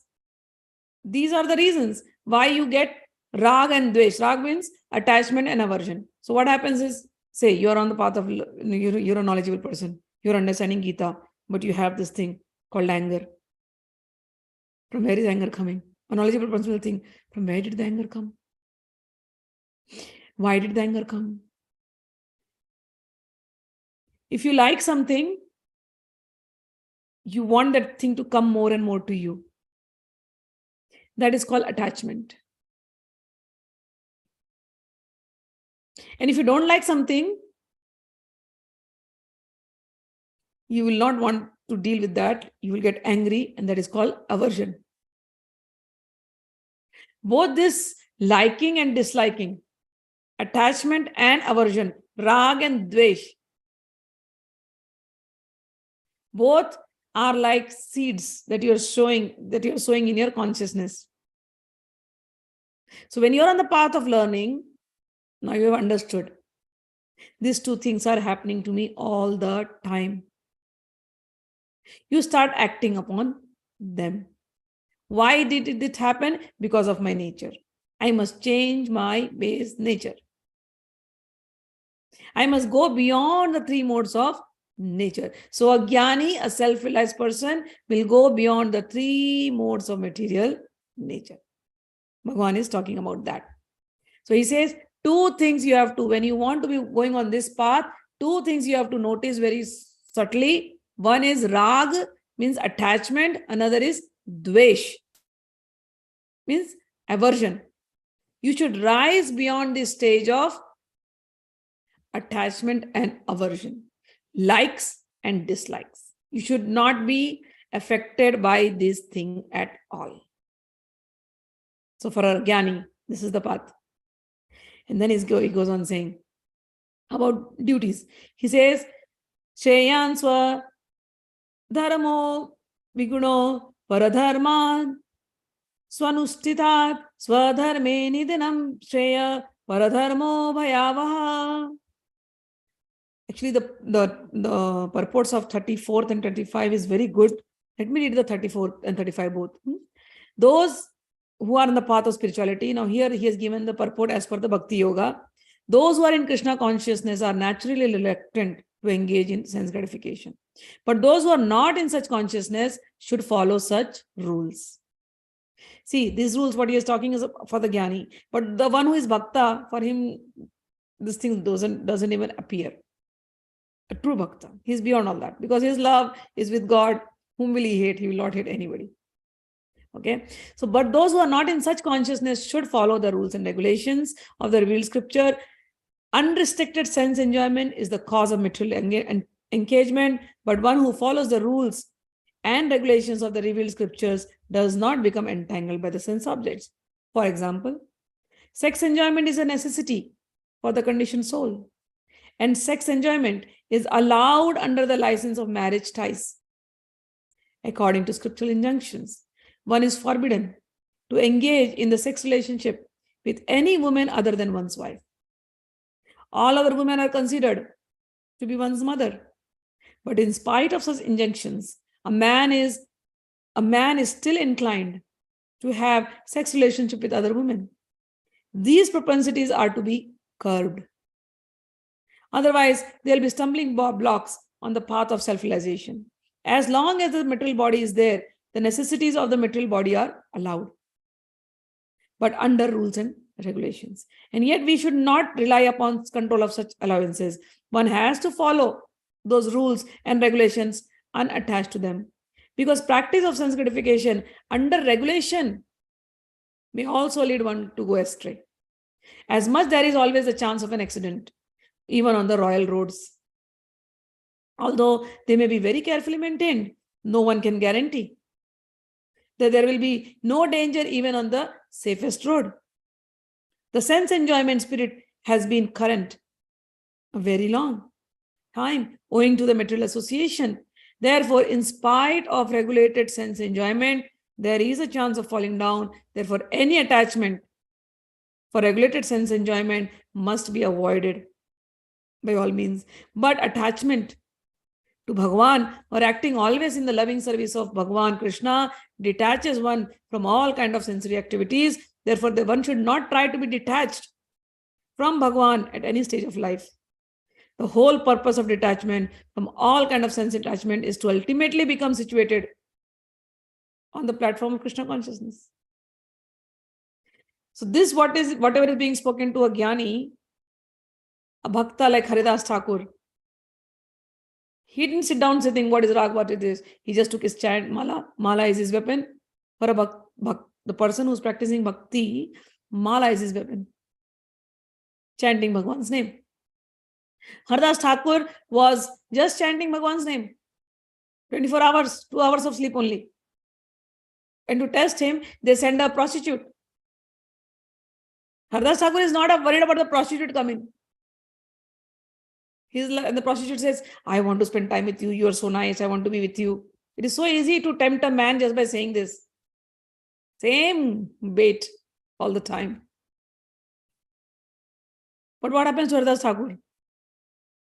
these are the reasons why you get rag and dvesh. Rag means attachment and aversion. So what happens is, say you're on the path of, you're a knowledgeable person. You're understanding Gita, but you have this thing called anger. From where is anger coming? A knowledgeable person will think, from where did the anger come? Why did the anger come? If you like something, you want that thing to come more and more to you. That is called attachment. And if you don't like something, you will not want to deal with that. You will get angry, and that is called aversion. Both this liking and disliking, attachment and aversion, rag and dvesh, both are like seeds that you're sowing in your consciousness. So when you're on the path of learning, now you have understood. These two things are happening to me all the time. You start acting upon them. Why did it happen? Because of my nature. I must change my base nature. I must go beyond the three modes of nature. So a jnani, a self-realized person, will go beyond the three modes of material nature. Bhagavan is talking about that. So he says, two things you have to, when you want to be going on this path, two things you have to notice very subtly. One is rag, means attachment. Another is dvesh, means aversion. You should rise beyond this stage of attachment and aversion, likes and dislikes. You should not be affected by this thing at all. So for a jnani, this is the path. And then he goes on saying about duties. He says, Shreyan swa dharmo viguno paradharman swanusthitat swadharme nidhanam shreya paradharmo bhayavaha. Actually, the purports of 34th and 35 is very good. Let me read the 34 and 35 both. Those who are on the path of spirituality. Now here he has given the purport as per the Bhakti Yoga. Those who are in Krishna consciousness are naturally reluctant to engage in sense gratification. But those who are not in such consciousness should follow such rules. See, these rules, what he is talking is for the Jnani. But the one who is Bhakta, for him, this thing doesn't even appear. A true Bhakta, he is beyond all that. Because his love is with God. Whom will he hate? He will not hate anybody. Okay. So, but those who are not in such consciousness should follow the rules and regulations of the revealed scripture. Unrestricted sense enjoyment is the cause of material engagement, but one who follows the rules and regulations of the revealed scriptures does not become entangled by the sense objects. For example, sex enjoyment is a necessity for the conditioned soul, and sex enjoyment is allowed under the license of marriage ties. According to scriptural injunctions, one is forbidden to engage in the sex relationship with any woman other than one's wife. All other women are considered to be one's mother. But in spite of such injunctions, a man is still inclined to have sex relationship with other women. These propensities are to be curbed. Otherwise, there will be stumbling blocks on the path of self-realization. As long as the material body is there, the necessities of the material body are allowed, but under rules and regulations. And yet we should not rely upon control of such allowances. One has to follow those rules and regulations unattached to them. Because practice of sense gratification under regulation may also lead one to go astray. As much there is always a chance of an accident, even on the royal roads. Although they may be very carefully maintained, no one can guarantee that there will be no danger even on the safest road. The sense enjoyment spirit has been current a very long time owing to the material association. Therefore, in spite of regulated sense enjoyment, there is a chance of falling down. Therefore, any attachment for regulated sense enjoyment must be avoided by all means. But attachment to Bhagavan or acting always in the loving service of Bhagavan Krishna detaches one from all kind of sensory activities. Therefore, one should not try to be detached from Bhagavan at any stage of life. The whole purpose of detachment from all kind of sense attachment is to ultimately become situated on the platform of Krishna consciousness. So this whatever is being spoken to a Jnani, a Bhakta like Haridas Thakur, he didn't sit down saying, what is rag, what is this? He just took his chant, mala. Mala is his weapon. For the person who's practicing bhakti, mala is his weapon. Chanting Bhagwan's name. Haridas Thakur was just chanting Bhagwan's name. 24 hours, 2 hours of sleep only. And to test him, they send a prostitute. Haridas Thakur is not worried about the prostitute coming. And the prostitute says, I want to spend time with you. You are so nice. I want to be with you. It is so easy to tempt a man just by saying this. Same bait all the time. But what happens to Haridas Thakur?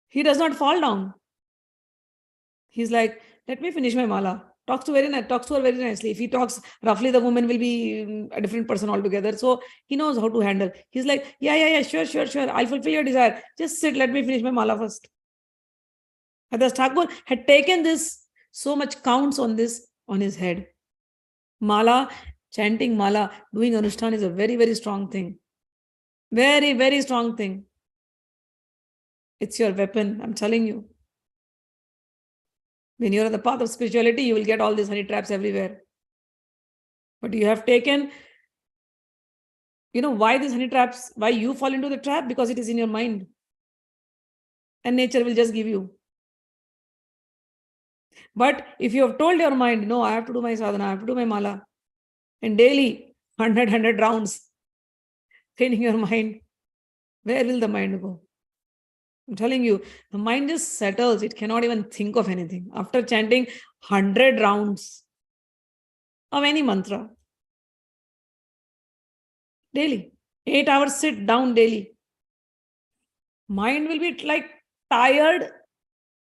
He does not fall down. He's like, let me finish my mala. Talks to her very nicely. If he talks roughly, the woman will be a different person altogether. So he knows how to handle. He's like, yeah, sure. I'll fulfill your desire. Just sit, let me finish my mala first. Haridas Thakur had taken this, so much counts on this on his head. Mala, chanting mala, doing anushthan is a very, very strong thing. Very, very strong thing. It's your weapon, I'm telling you. When you're on the path of spirituality, you will get all these honey traps everywhere. But you have taken, why these honey traps? Why you fall into the trap? Because it is in your mind. And nature will just give you. But if you have told your mind, no, I have to do my sadhana, I have to do my mala, and daily 100 rounds, training your mind, where will the mind go? I'm telling you, the mind just settles. It cannot even think of anything. After chanting 100 rounds of any mantra, daily, 8 hours sit down daily, mind will be like tired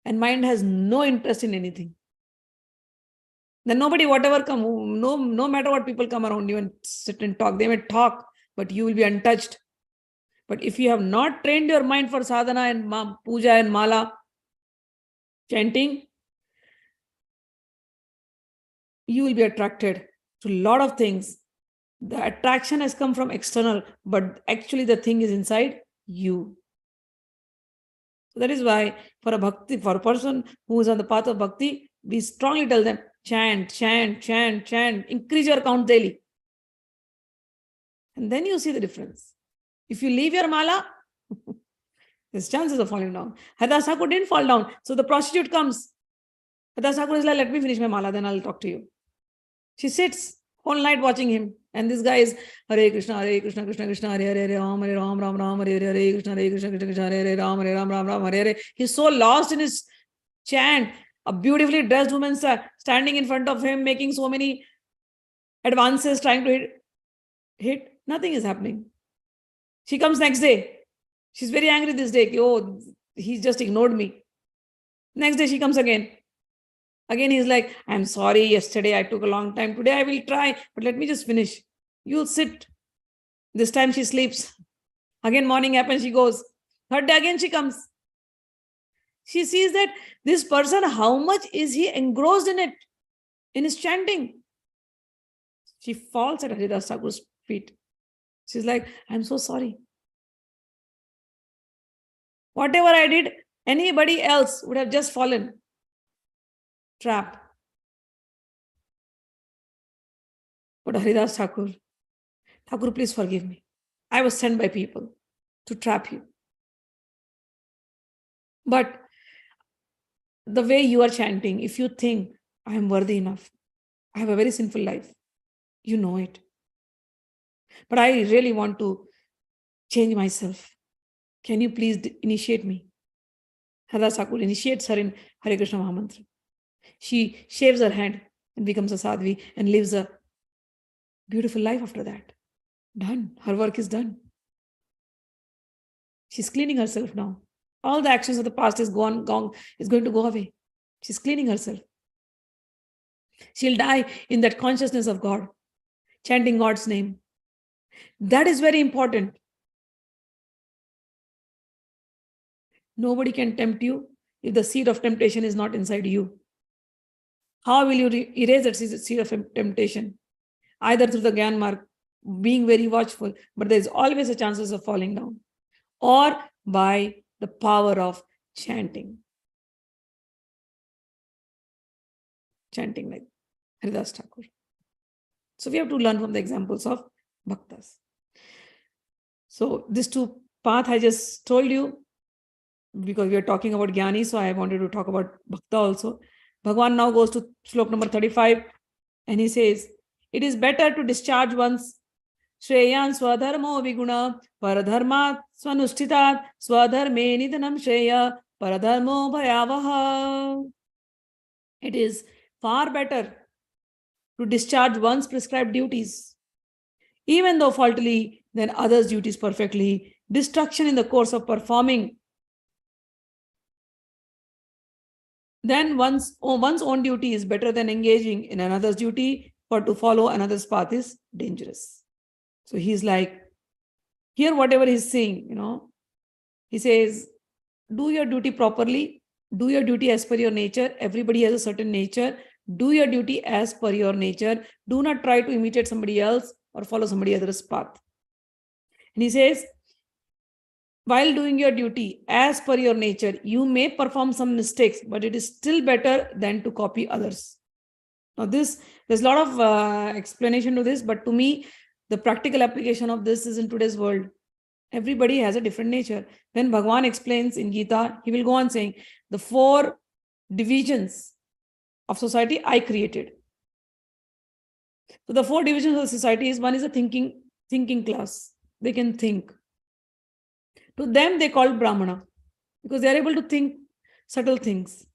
and mind has no interest in anything. Then nobody, whatever come, no matter what people come around you and sit and talk, they may talk, but you will be untouched. But if you have not trained your mind for sadhana and puja and mala, chanting, you will be attracted to a lot of things. The attraction has come from external, but actually the thing is inside you. So that is why for a person who is on the path of bhakti, we strongly tell them, chant, chant, chant, chant, increase your count daily. And then you see the difference. If you leave your mala, there's chances of falling down. Haridas Thakur didn't fall down. So the prostitute comes. Haridas Thakur is like, let me finish my mala, then I'll talk to you. She sits whole night watching him. And this guy is Hare Krishna, Krishna Krishna, Hare Hare, Ram, Ram, Ram, Ram, Hare Hare, Krishna, Krishna, Krishna, Hare Hare, Ram, Ram, Ram, Ram, Hare Hare. He's so lost in his chant. A beautifully dressed woman standing in front of him, making so many advances, trying to hit. Nothing is happening. She comes next day. She's very angry this day. Oh, he's just ignored me. Next day she comes again. Again, he's like, I'm sorry, yesterday I took a long time. Today I will try, but let me just finish. You'll sit. This time she sleeps. Again, morning happens, she goes. Third day again she comes. She sees that this person, how much is he engrossed in it, in his chanting. She falls at Haridas Thakur's feet. She's like, I'm so sorry. Whatever I did, anybody else would have just fallen. Trap. But Haridas Thakur, please forgive me. I was sent by people to trap you. But the way you are chanting, if you think, I am worthy enough, I have a very sinful life, you know it. But I really want to change myself. Can you please initiate me? Haridas Thakur initiates her in Hare Krishna Mahamantra. She shaves her hand and becomes a sadhvi and lives a beautiful life after that. Done. Her work is done. She's cleaning herself now. All the actions of the past is going to go away. She's cleaning herself. She'll die in that consciousness of God, chanting God's name. That is very important. Nobody can tempt you if the seed of temptation is not inside you. How will you erase that seed of temptation? Either through the Gyan Marg, being very watchful, but there is always a chances of falling down, or by the power of chanting. Chanting like Haridas Thakur. So we have to learn from the examples of bhaktas. So these two paths I just told you, because we are talking about Jnani, so I wanted to talk about bhakta also. Bhagavan now goes to slok number 35 and he says, it is better to discharge one's shreyan swadharmo viguna paradharmat swanushtitat swadharme nidhanam shreya paradharmo bhayavaha. It is far better to discharge one's prescribed duties, even though faultily, than others' duties perfectly. Destruction in the course of performing then one's own duty is better than engaging in another's duty, for to follow another's path is dangerous. So he's like, here whatever he's saying, he says, do your duty properly, do your duty as per your nature. Everybody has a certain nature. Do your duty as per your nature. Do not try to imitate somebody else or follow somebody else's path. And he says, while doing your duty as per your nature, you may perform some mistakes, but it is still better than to copy others. Now there's a lot of explanation to this, but to me, the practical application of this is in today's world. Everybody has a different nature. When Bhagavan explains in Gita, he will go on saying, the 4 divisions of society I created. So the 4 divisions of society is, one is a thinking class. They can think. To them, they call Brahmana, because they are able to think subtle things.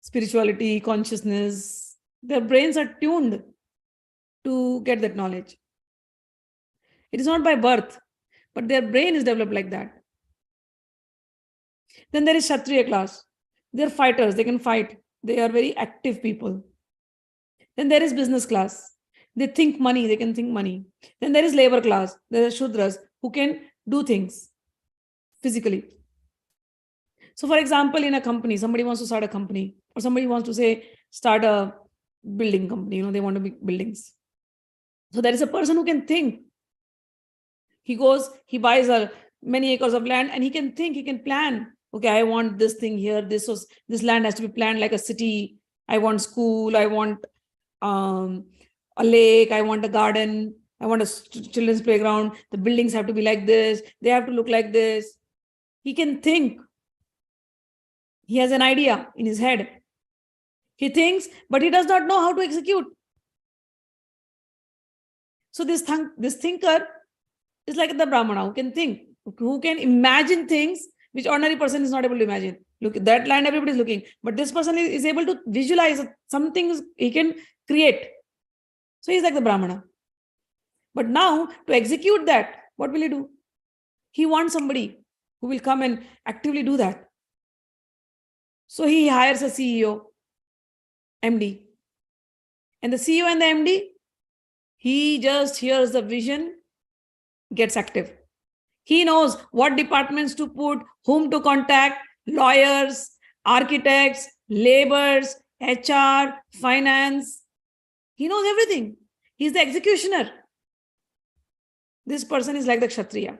Spirituality, consciousness, their brains are tuned to get that knowledge. It is not by birth, but their brain is developed like that. Then there is Kshatriya class. They are fighters, they can fight. They are very active people. Then there is business class. They think money, they can think money. Then there is labor class. There are Shudras who can do things physically. So for example, in a company, somebody wants to start a company, or somebody wants to say, start a building company, they want to make buildings. So there is a person who can think. He goes, he buys many acres of land, and he can think, he can plan. Okay, I want this thing here. This land has to be planned like a city. I want school. I want a lake. I want a garden. I want a children's playground. The buildings have to be like this. They have to look like this. He can think. He has an idea in his head. He thinks, but he does not know how to execute. So this thinker is like the Brahmana who can think, who can imagine things which ordinary person is not able to imagine. Look, that land everybody is looking, but this person is able to visualize some things he can create. So he's like the Brahmana. But now to execute that, what will he do? He wants somebody who will come and actively do that. So he hires a CEO, MD. And the CEO and the MD, he just hears the vision, gets active. He knows what departments to put, whom to contact, lawyers, architects, laborers, HR, finance. He knows everything. He's the executioner. This person is like the Kshatriya.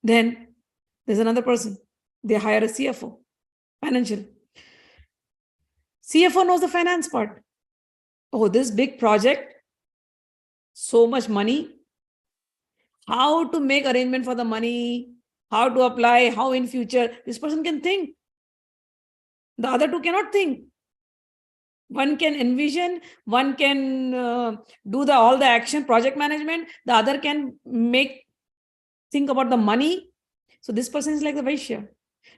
Then there's another person. They hire a CFO, financial. CFO knows the finance part. Oh, this big project, so much money, how to make arrangement for the money, how to apply, how in future. This person can think. The other two cannot think. One can envision, one can do all the action, project management. The other can think about the money. So this person is like the Vaishya.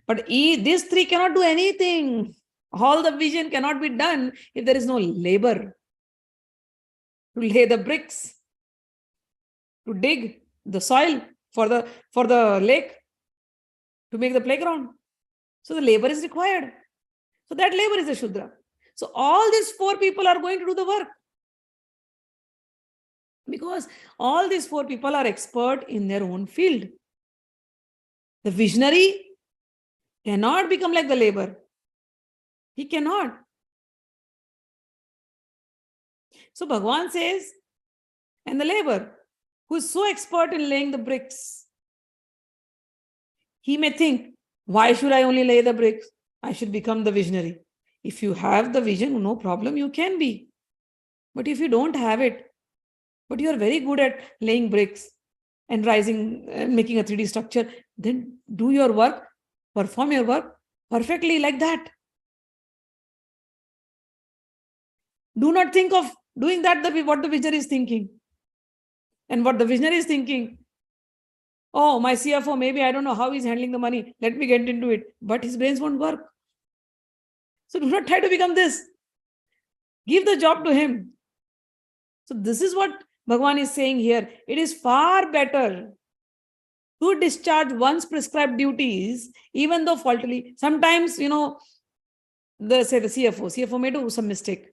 But these three cannot do anything. All the vision cannot be done if there is no labor to lay the bricks, to dig the soil for the lake, to make the playground. So the labor is required. So that labor is a Shudra. So all these four people are going to do the work. Because all these four people are expert in their own field. The visionary cannot become like the labor. He cannot. So Bhagavan says, and the labor, who is so expert in laying the bricks, he may think, why should I only lay the bricks? I should become the visionary. If you have the vision, no problem, you can be. But if you don't have it, but you are very good at laying bricks and making a 3D structure, then do your work, perform your work perfectly like that. Do not think of doing that what the visionary is thinking. And what the visionary is thinking, oh, my CFO, maybe I don't know how he's handling the money. Let me get into it. But his brains won't work. So do not try to become this. Give the job to him. So this is what Bhagavan is saying here. It is far better to discharge one's prescribed duties, even though faultily. Sometimes, the CFO may do some mistake.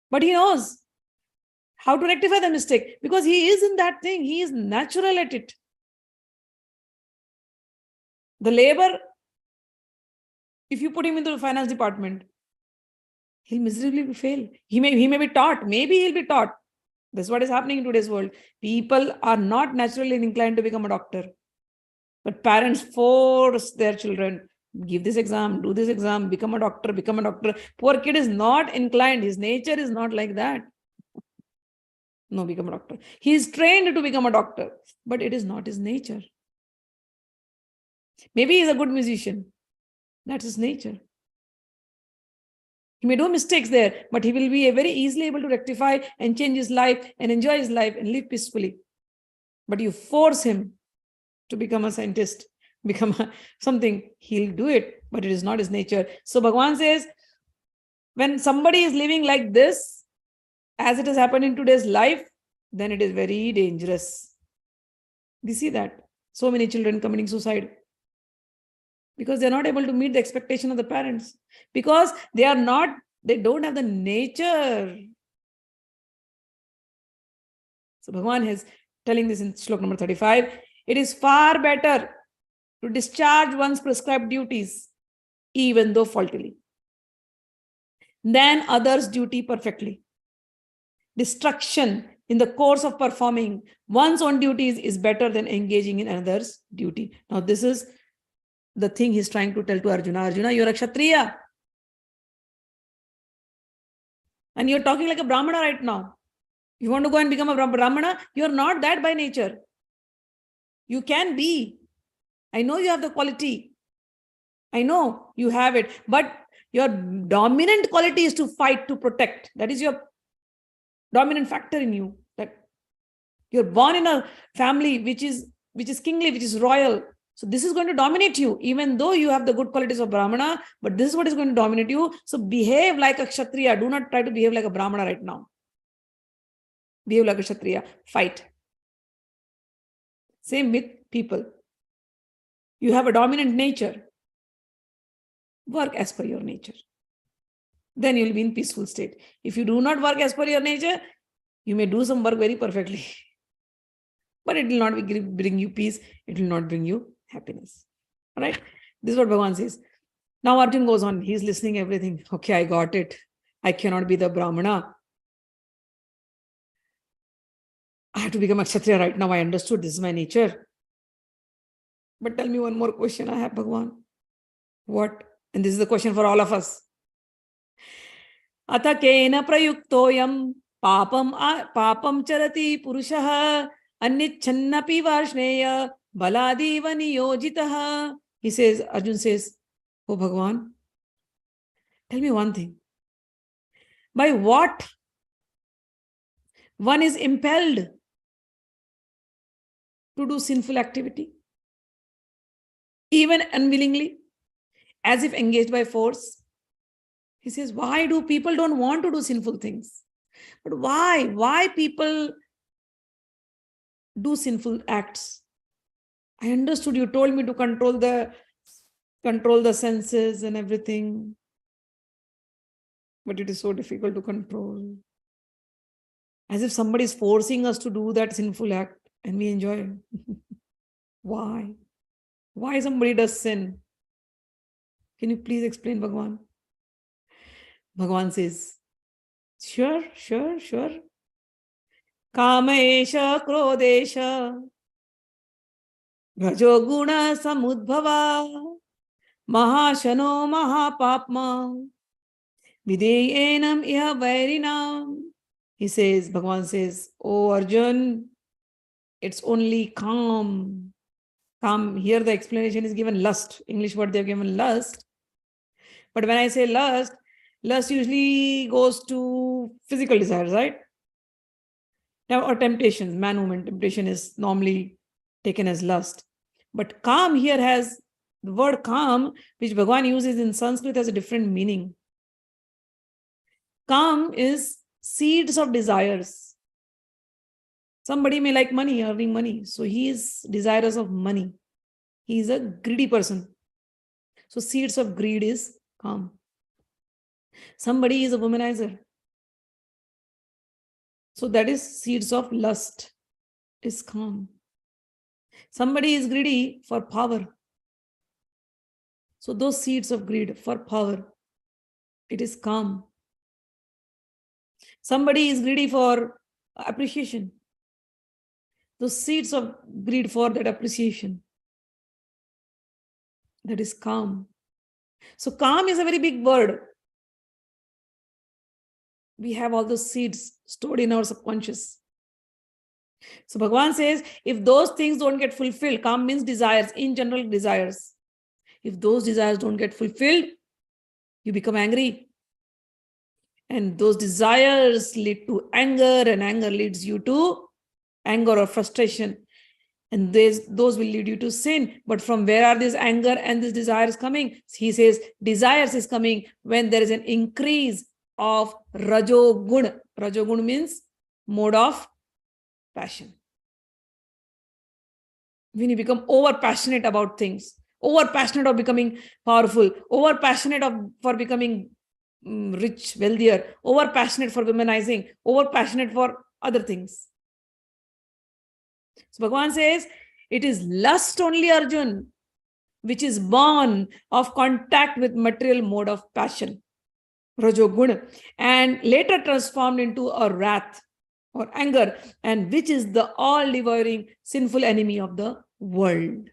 But he knows how to rectify the mistake because he is in that thing. He is natural at it. The labor, if you put him into the finance department, he'll miserably fail. He may be taught. Maybe he'll be taught. That's what is happening in today's world. People are not naturally inclined to become a doctor. But parents force their children, give this exam, do this exam, become a doctor, become a doctor. Poor kid is not inclined. His nature is not like that. No, become a doctor. He is trained to become a doctor, but it is not his nature. Maybe he is a good musician. That's his nature. He may do mistakes there, but he will be very easily able to rectify and change his life and enjoy his life and live peacefully. But you force him to become a scientist, become something, he'll do it, but it is not his nature. So Bhagavan says, when somebody is living like this, as it has happened in today's life, then it is very dangerous. We see that. So many children committing suicide because they're not able to meet the expectation of the parents. Because they don't have the nature. So Bhagavan has telling this in Shloka number 35, it is far better to discharge one's prescribed duties, even though faultily, than others' duty perfectly. Distraction in the course of performing one's own duties is better than engaging in another's duty. Now, this is the thing he's trying to tell to Arjuna. Arjuna, you're a Kshatriya. And you're talking like a Brahmana right now. You want to go and become a Brahmana? You're not that by nature. You can be. I know you have the quality. I know you have it. But your dominant quality is to fight, to protect. That is your dominant factor in you. That you're born in a family which is kingly, which is royal. So this is going to dominate you, even though you have the good qualities of Brahmana, but this is what is going to dominate you. So behave like a Kshatriya. Do not try to behave like a Brahmana right now. Behave like a Kshatriya. Fight. Same with people. You have a dominant nature. Work as per your nature. Then you will be in peaceful state. If you do not work as per your nature, you may do some work very perfectly. But it will not bring you peace. It will not bring you happiness. All right? This is what Bhagavan says. Now Arjuna goes on. He's listening everything. Okay, I got it. I cannot be the Brahmana. I have to become a Kshatriya right now. I understood this is my nature. But tell me one more question I have, Bhagavan. What? And this is the question for all of us. Atha kena prayuktoyam papam charati purushah annichannapi varshneya baladiva niyojitaha. He says, Arjuna says, oh Bhagavan, tell me one thing. By what one is impelled to do sinful activity, even unwillingly, as if engaged by force? He says, why do people don't want to do sinful things? But why? Why people do sinful acts? I understood you told me to control the senses and everything. But it is so difficult to control. As if somebody is forcing us to do that sinful act and we enjoy it. Why? Why somebody does sin? Can you please explain, Bhagavan? Bhagavan says, sure. Kamesha krodesha rajoguna samudbhava mahashano mahapapma videyenam iha vairinam. He says, Bhagavan says, oh Arjun, it's only calm. Calm, here the explanation is given lust. English word they have given lust. But when I say lust usually goes to physical desires, right? Now, or temptations, man woman temptation is normally taken as lust. But calm here has the word calm, which Bhagavan uses in Sanskrit, has a different meaning. Calm is seeds of desires. Somebody may like money, earning money. So he is desirous of money. He is a greedy person. So seeds of greed is calm. Somebody is a womanizer. So that is seeds of lust is calm. Somebody is greedy for power. So those seeds of greed for power, it is calm. Somebody is greedy for appreciation. Those seeds of greed for that appreciation, that is calm. So calm is a very big word. We have all those seeds stored in our subconscious. So Bhagavan says, if those things don't get fulfilled, calm means desires, in general desires. If those desires don't get fulfilled, you become angry. And those desires lead to anger, and anger leads you to anger or frustration. And those will lead you to sin. But from where are this anger and this desires coming? He says, desires is coming when there is an increase of rajogun. Rajogun means mode of passion. When you become over passionate about things, over passionate of becoming powerful, over passionate for becoming rich, wealthier, over passionate for womanizing, over passionate for other things. So Bhagavan says, it is lust only, Arjun, which is born of contact with material mode of passion, rajoguna, and later transformed into a wrath or anger, and which is the all-devouring sinful enemy of the world.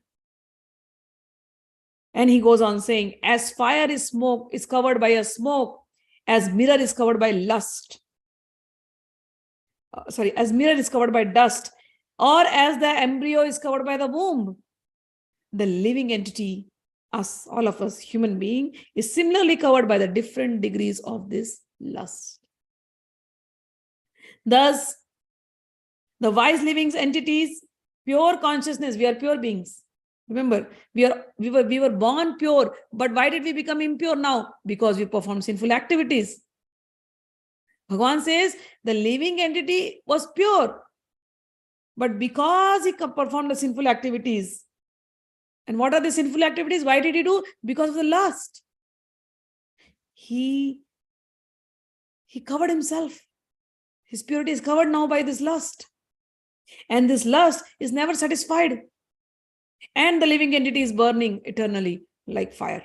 And he goes on saying, as fire is smoke is covered by a smoke, as mirror is covered by lust. As mirror is covered by dust, or as the embryo is covered by the womb, the living entity, us, all of us, human being, is similarly covered by the different degrees of this lust. Thus, the wise living entities, pure consciousness, we are pure beings. Remember, we were born pure, but why did we become impure now? Because we performed sinful activities. Bhagavan says the living entity was pure, but because he performed the sinful activities. And what are the sinful activities? Why did he do? Because of the lust. He covered himself. His purity is covered now by this lust. And this lust is never satisfied. And the living entity is burning eternally like fire.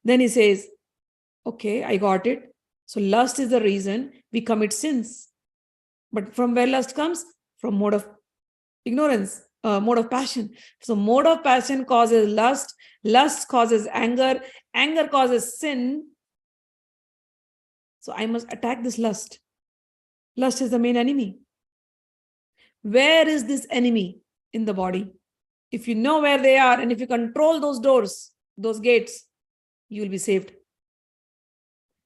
Then he says, okay, I got it. So lust is the reason we commit sins. But from where lust comes? From mode of ignorance, mode of passion. So mode of passion causes lust, lust causes anger, anger causes sin. So I must attack this lust. Lust is the main enemy. Where is this enemy in the body? If you know where they are and if you control those doors, those gates, you will be saved.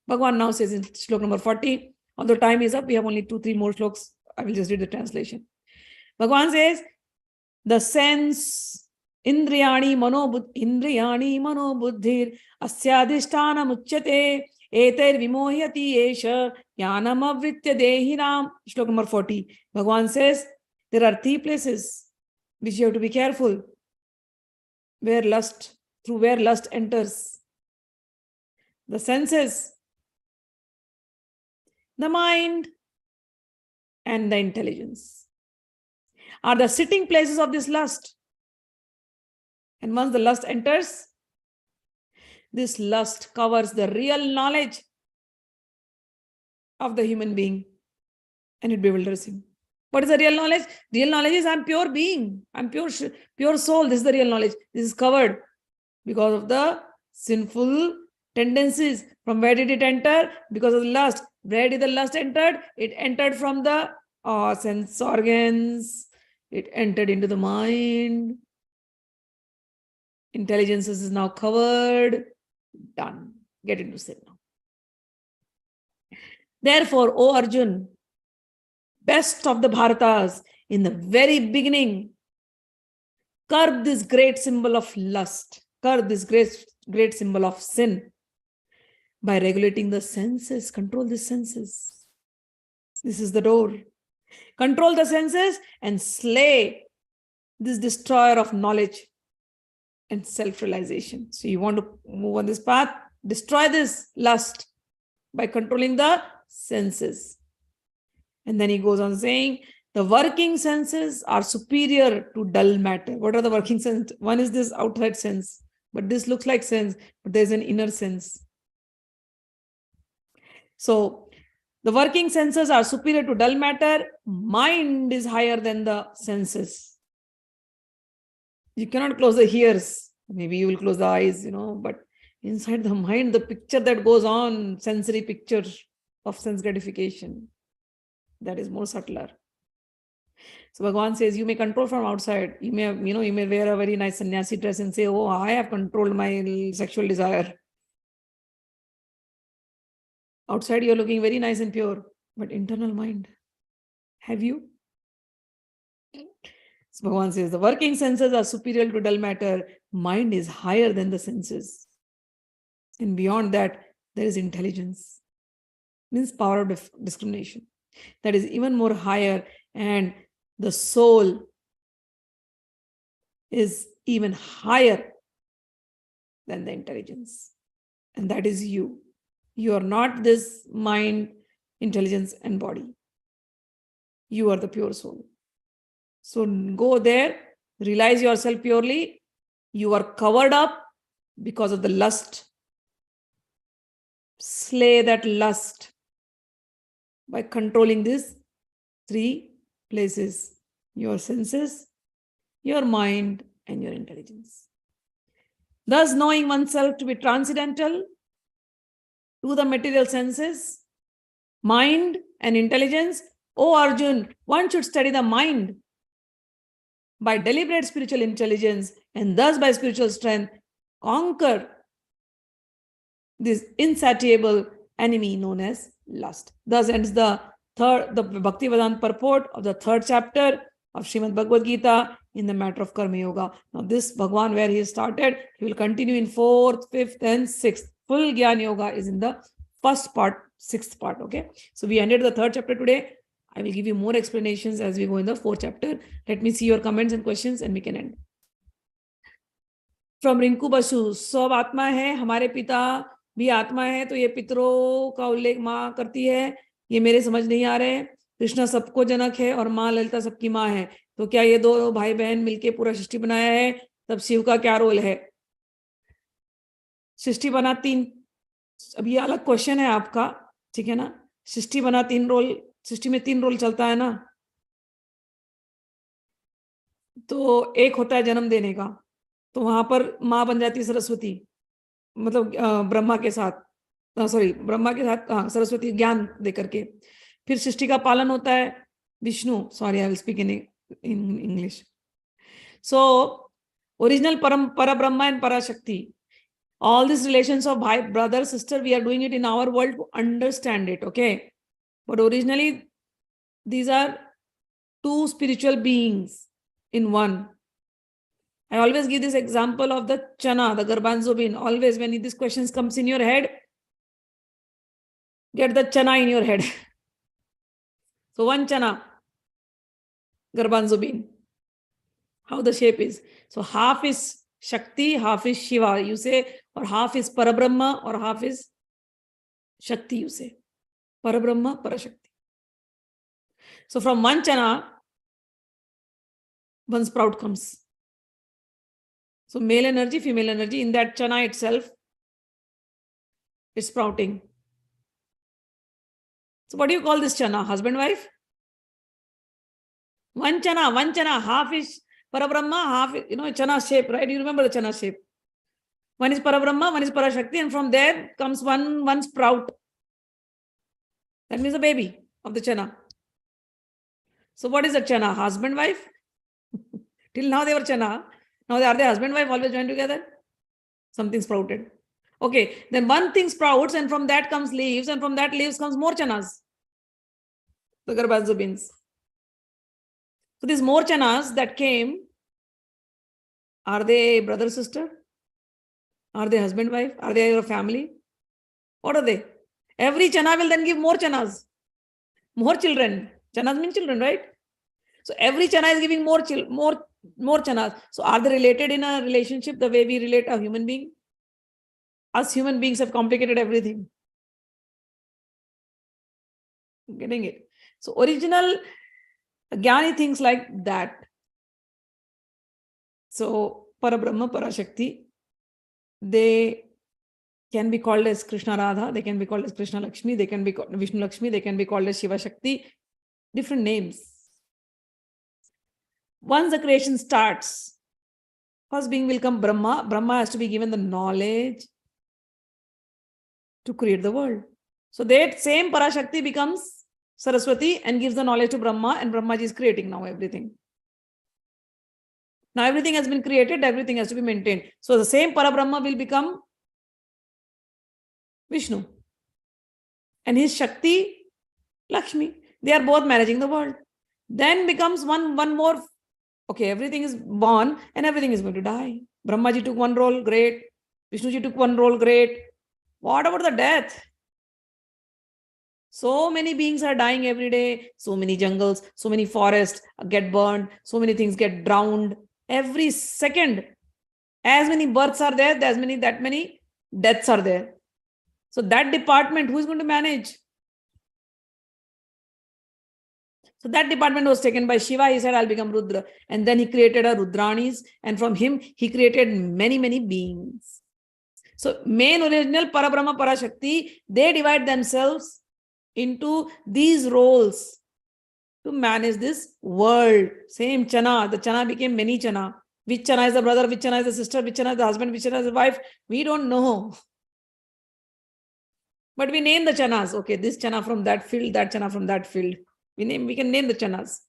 Bhagavan now says in Shloka number 40, although time is up, we have only 2-3 more shlokas. I will just read the translation. Bhagavan says, the sense, indriyani mano buddhir asyadhishthana muchyate eter vimohyati esha jnanam avritya dehinam. Shloka number 40. Bhagavan says, there are 3 places which you have to be careful, where lust enters. The senses, the mind, and the intelligence are the sitting places of this lust. And once the lust enters, this lust covers the real knowledge of the human being and it bewilders him. What is the real knowledge? Real knowledge is I'm pure being. I'm pure soul. This is the real knowledge. This is covered because of the sinful tendencies. From where did it enter? Because of the lust. Where did the lust enter? It entered from the sense organs. It entered into the mind. Intelligence is now covered. Done. Get into sin now. Therefore, O Arjun, best of the Bharatas, in the very beginning, curb this great symbol of lust, curb this great symbol of sin by regulating the senses. Control the senses. This is the door. Control the senses and slay this destroyer of knowledge and self-realization. So you want to move on this path, destroy this lust by controlling the senses. And then he goes on saying, the working senses are superior to dull matter. What are the working senses? One is this outside sense, but this looks like sense, but there's an inner sense. So the working senses are superior to dull matter. Mind is higher than the senses. You cannot close the ears. Maybe you will close the eyes, but inside the mind, the picture that goes on, sensory picture of sense gratification, that is more subtler. So Bhagavan says, you may control from outside. You may wear a very nice sannyasi dress and say, oh, I have controlled my sexual desire. Outside, you're looking very nice and pure, but internal mind, have you? So Bhagavan says, the working senses are superior to dull matter. Mind is higher than the senses. And beyond that, there is intelligence. Means power of discrimination. That is even more higher, and the soul is even higher than the intelligence. And that is you. You are not this mind, intelligence, and body. You are the pure soul. So go there, realize yourself purely. You are covered up because of the lust. Slay that lust by controlling these three places: your senses, your mind, and your intelligence. Thus, knowing oneself to be transcendental to the material senses, mind, and intelligence, O Arjun, one should study the mind by deliberate spiritual intelligence, and thus by spiritual strength conquer this insatiable enemy known as lust. Thus ends the Bhaktivedanta purport of the 3rd chapter of Srimad Bhagavad Gita in the matter of Karma Yoga. Now this Bhagwan, where he started, he will continue in 4th, 5th, and 6th. Full Jnana Yoga is in the 1st part, 6th part. Okay. So we ended the 3rd chapter today. I will give you more explanations as we go in the 4th chapter. Let me see your comments and questions and we can end. From Rinku Basu, सब आत्मा है, हमारे पिता भी आत्मा है, तो ये पितरों का उल्लेख माँ करती है, ये मेरे समझ नहीं आ रहे। कृष्णा सबको जनक है और माँ ललिता सबकी माँ है, तो क्या ये दो भाई बहन मिलके पूरा सृष्टि बनाया है? तब शिव का क्या रोल है? सृष्टि बना 3, अब ये अलग क्वेश्चन है आपका, ठीक है ना? सृष्टि बना 3 रोल, सृष्टि में 3 रोल चलता है ना, तो एक होता है जन्म देने का, तो वहां पर माँ बन जाती है सरस्वती, मतलब ब्रह्मा के साथ, ब्रह्मा के साथ सरस्वती ज्ञान दे करके। फिर सृष्टि का पालन होता है Vishnu, sorry I will speak in English. So original पर Brahma and Parashakti, all these relations of brother, sister, we are doing it in our world to understand it, okay? But originally, these are 2 spiritual beings in one. I always give this example of the chana, the garbanzo bean. Always when these questions comes in your head, get the chana in your head. So 1 chana, garbanzo bean. How the shape is. So half is Shakti, half is Shiva, you say, or half is Parabrahma, or half is Shakti, you say. Parabrahma, Parashakti. So from 1 chana, 1 sprout comes. So male energy, female energy, in that chana itself, it's sprouting. So what do you call this chana? Husband, wife? 1 chana, half is Parabrahma, half is, chana shape, right? You remember the chana shape. 1 is Parabrahma, 1 is Parashakti, and from there comes one sprout. That means a baby of the chana. So what is the chana? Husband, wife? Till now they were chana. Now are they husband, wife always joined together? Something sprouted. Okay, then one thing sprouts and from that comes leaves, and from that leaves comes more chanas. The garbanzo beans. So these more chanas that came, are they brother, sister? Are they husband, wife? Are they your family? What are they? Every chana will then give more chanas. More children. Chanas mean children, right? So every chana is giving more chanas. So are they related in a relationship the way we relate a human being? Us human beings have complicated everything. Getting it? So original Jnani thinks like that. So Parabrahma, Parashakti, they can be called as Krishna Radha, they can be called as Krishna Lakshmi, they can be called Vishnu Lakshmi, they can be called as Shiva Shakti, different names. Once the creation starts, first being will come Brahma. Brahma has to be given the knowledge to create the world. So that same Parashakti becomes Saraswati and gives the knowledge to Brahma, and Brahmaji is creating now everything. Now everything has been created, everything has to be maintained. So the same Parabrahma will become Vishnu. And his Shakti, Lakshmi. They are both managing the world. Then becomes one more. Okay, everything is born and everything is going to die. Brahmaji took 1 role, great. Vishnuji took 1 role, great. What about the death? So many beings are dying every day. So many jungles, so many forests get burned. So many things get drowned. Every second, as many births are there, that many deaths are there. So that department, who is going to manage? So that department was taken by Shiva. He said, I'll become Rudra. And then he created a Rudranis. And from him, he created many, many beings. So main original Parabrahma Parashakti, they divide themselves into these roles to manage this world. Same chana. The chana became many chana. Which chana is the brother, which chana is the sister, which chana is the husband, which chana is the wife. We don't know. But we name the chanas. Okay, this chana from that field, that chana from that field. We can name the chanas.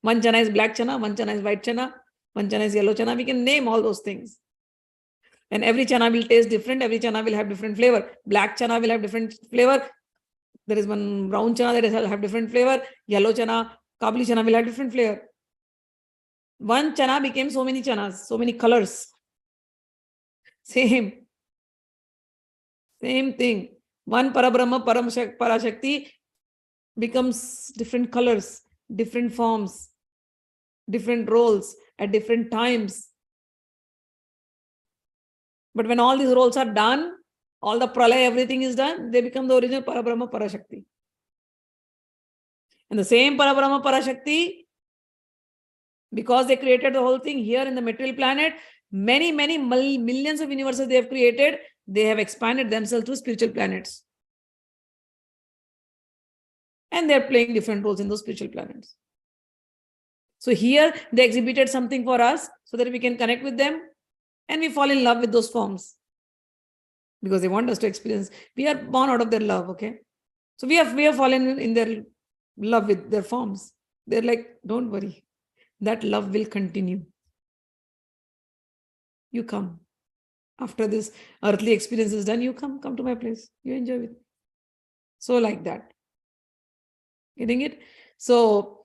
One chana is black chana, one chana is white chana, one chana is yellow chana. We can name all those things. And every chana will taste different. Every chana will have different flavor. Black chana will have different flavor. There is one brown chana that will have different flavor. Yellow chana, kabuli chana will have different flavor. One chana became so many chanas, so many colors. Same thing. One Parabrahma Parashakti becomes different colors, different forms, different roles at different times. But when all these roles are done, all the pralaya, everything is done, they become the original Parabrahma Parashakti. And the same Parabrahma Parashakti, because they created the whole thing here in the material planet, many millions of universes they have created, they have expanded themselves to spiritual planets. And they're playing different roles in those spiritual planets. So here they exhibited something for us so that we can connect with them and we fall in love with those forms. Because they want us to experience. We are born out of their love, okay? So we have fallen in their love with their forms. They're like, don't worry. That love will continue. You come. After this earthly experience is done, you come to my place. You enjoy with me. So like that. Getting it? So,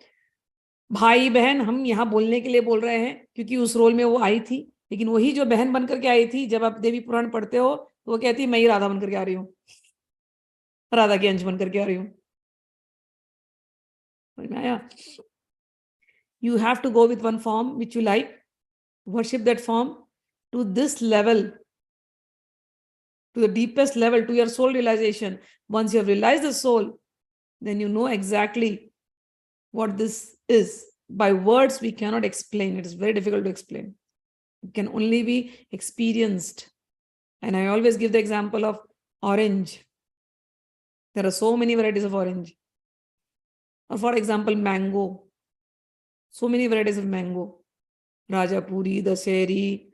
भाई बहन हम यहाँ बोलने के लिए बोल रहे हैं क्योंकि उस रोल में वो आई थी, लेकिन वही जो बहन बनकर के आई थी, जब आप देवी पुराण पढ़ते हो तो वो कहती है मैं ही राधा बनकर के आ रही हूँ, राधा की अंश बनकर के आ रही हूँ. You have to go with one form which you like, worship that form to this level, to the deepest level, to your soul realization. Once you have realized the soul, then you know exactly what this is. By words, we cannot explain. It is very difficult to explain. It can only be experienced. And I always give the example of orange. There are so many varieties of orange. Or for example, mango. So many varieties of mango. Rajapuri, Daseri,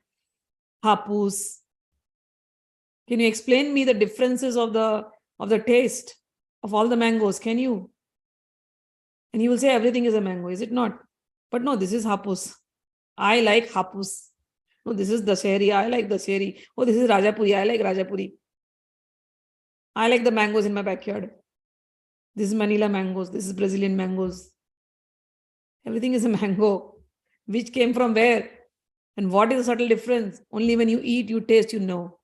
Hapus. Can you explain me the differences of the taste of all the mangoes? Can you? And you will say everything is a mango, is it not? But no, this is Hapus. I like Hapus. No, this is Daseri. I like Daseri. Oh, this is Rajapuri. I like Rajapuri. I like the mangoes in my backyard. This is Manila mangoes. This is Brazilian mangoes. Everything is a mango. Which came from where? And what is the subtle difference? Only when you eat, you taste, you know.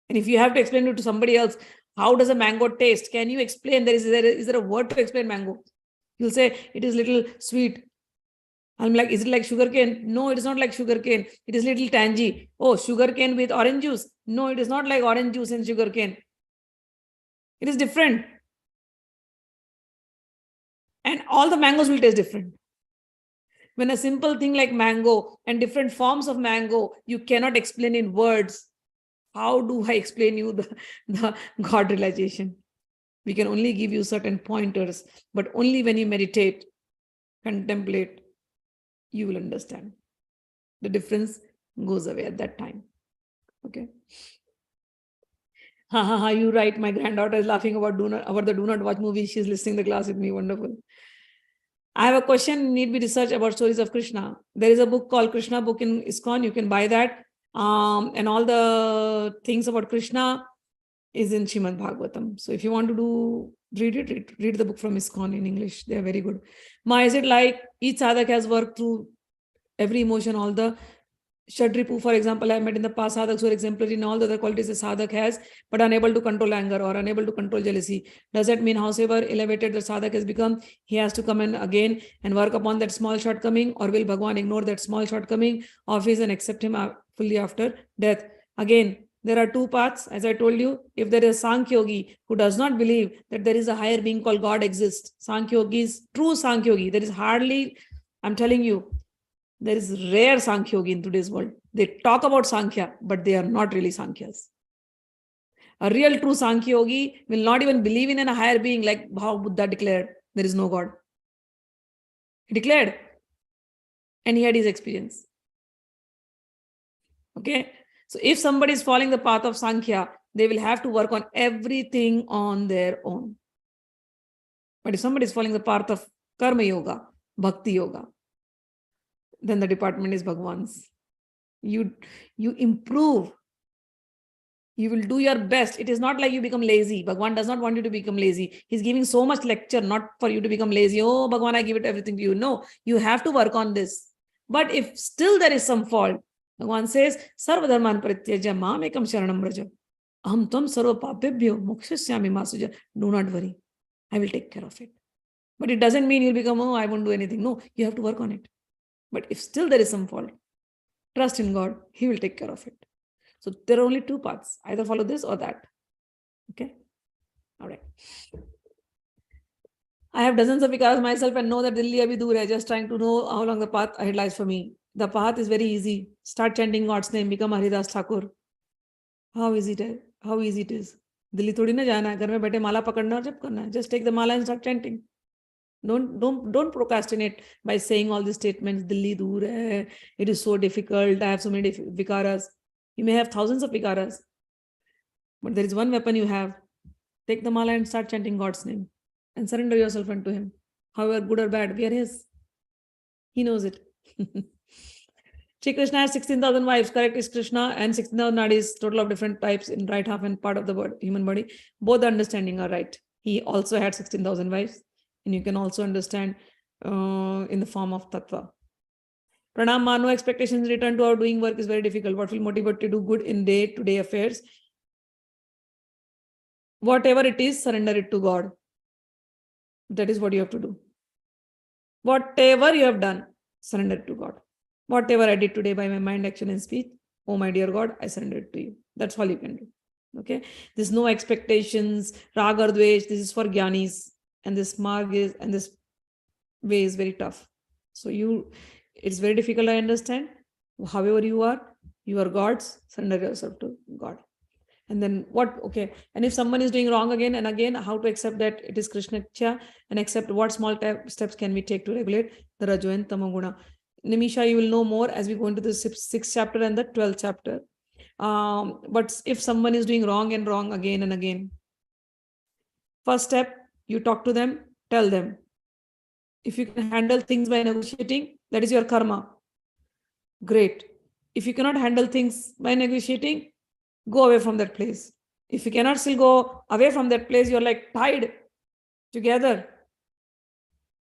And if you have to explain it to somebody else, how does a mango taste? Can you explain? Is there a word to explain mango? You'll say, it is little sweet. I'm like, is it like sugarcane? No, it is not like sugarcane. It is little tangy. Oh, sugarcane with orange juice? No, it is not like orange juice and sugarcane. It is different. And all the mangoes will taste different. When a simple thing like mango and different forms of mango, you cannot explain in words. How do I explain you the God realization? We can only give you certain pointers, but only when you meditate, contemplate, you will understand. The difference goes away at that time. Okay. You're right. My granddaughter is laughing about the Do Not Watch movie. She's listening to the class with me. Wonderful. I have a question. Need be research about stories of Krishna. There is a book called Krishna book in ISKCON. You can buy that. And all the things about Krishna is in Srimad Bhagavatam. So if you want to read it, read the book from ISKCON in English. They are very good. Ma, is it like each sadhak has worked through every emotion, all the Shadripu, for example, I met in the past sadhaks who are exemplary in all the other qualities a sadhak has, but unable to control anger or unable to control jealousy. Does that mean however elevated the sadhak has become, he has to come in again and work upon that small shortcoming, or will Bhagwan ignore that small shortcoming of his and accept him fully after death? Again, There are two paths, as I told you. If there is a Sankhya yogi who does not believe that there is a higher being called God exists, Sankhya yogi is true Sankhya yogi. There is hardly, I'm telling you, there is rare Sankhya yogi in today's world. They talk about Sankhya, but they are not really Sankhyas. A real true Sankhya yogi will not even believe in a higher being, like how Buddha declared, there is no God. He declared, and he had his experience. Okay? So if somebody is following the path of Sankhya, they will have to work on everything on their own. But if somebody is following the path of Karma Yoga, Bhakti Yoga, then the department is Bhagwan's. You improve. You will do your best. It is not like you become lazy. Bhagwan does not want you to become lazy. He's giving so much lecture, not for you to become lazy. Oh, Bhagwan, I give it everything to you. No, you have to work on this. But if still there is some fault, Bhagwan says, Sarva dharman parityajya mam ekam sharanam vraja. Aham tvam sarva papebhyo mokshasyami masuja. Do not worry. I will take care of it. But it doesn't mean you'll become, oh, I won't do anything. No, you have to work on it. But if still there is some fault, trust in God. He will take care of it. So there are only two paths. Either follow this or that. Okay? All right. I have dozens of vikaras myself and know that Delhi abhi dur hai, just trying to know how long the path ahead lies for me. The path is very easy. Start chanting God's name. Become Haridas Thakur. How easy it is. How easy it is. Delhi thodi na jana hai. Ghar mein baithe mala pakadna aur jap karna hai. Just take the mala and start chanting. Don't procrastinate by saying all these statements. Delhi dur hai. It is so difficult. I have so many vikaras. You may have thousands of vikaras, but there is one weapon you have. Take the mala and start chanting God's name and surrender yourself unto Him. However good or bad, we are His. He knows it. Shri Krishna has 16,000 wives. Correct is Krishna, and 16,000 nadis, total of different types in right half and part of the human body. Both understanding are right. He also had 16,000 wives, and you can also understand in the form of tattva. Pranam ma, no expectations, return to our doing work is very difficult. What will motivate to do good in day-to-day affairs? Whatever it is, surrender it to God. That is what you have to do. Whatever you have done, surrender it to God. Whatever I did today by my mind, action, and speech, oh my dear God, I surrender it to you. That's all you can do. Okay? There's no expectations, rag or dvesh. This is for jnanis. And this marg is, and this way is very tough. So it's very difficult, I understand. However you are God's, surrender yourself to God. And then what? Okay. And if someone is doing wrong again and again, how to accept that it is Krishna Ichcha and accept what small steps can we take to regulate the Rajo and Tamoguna. Nimisha, you will know more as we go into the 6th chapter and the 12th chapter. But if someone is doing wrong again and again, first step, you talk to them, tell them. If you can handle things by negotiating, that is your karma. Great. If you cannot handle things by negotiating, go away from that place. If you cannot still go away from that place, you're like tied together.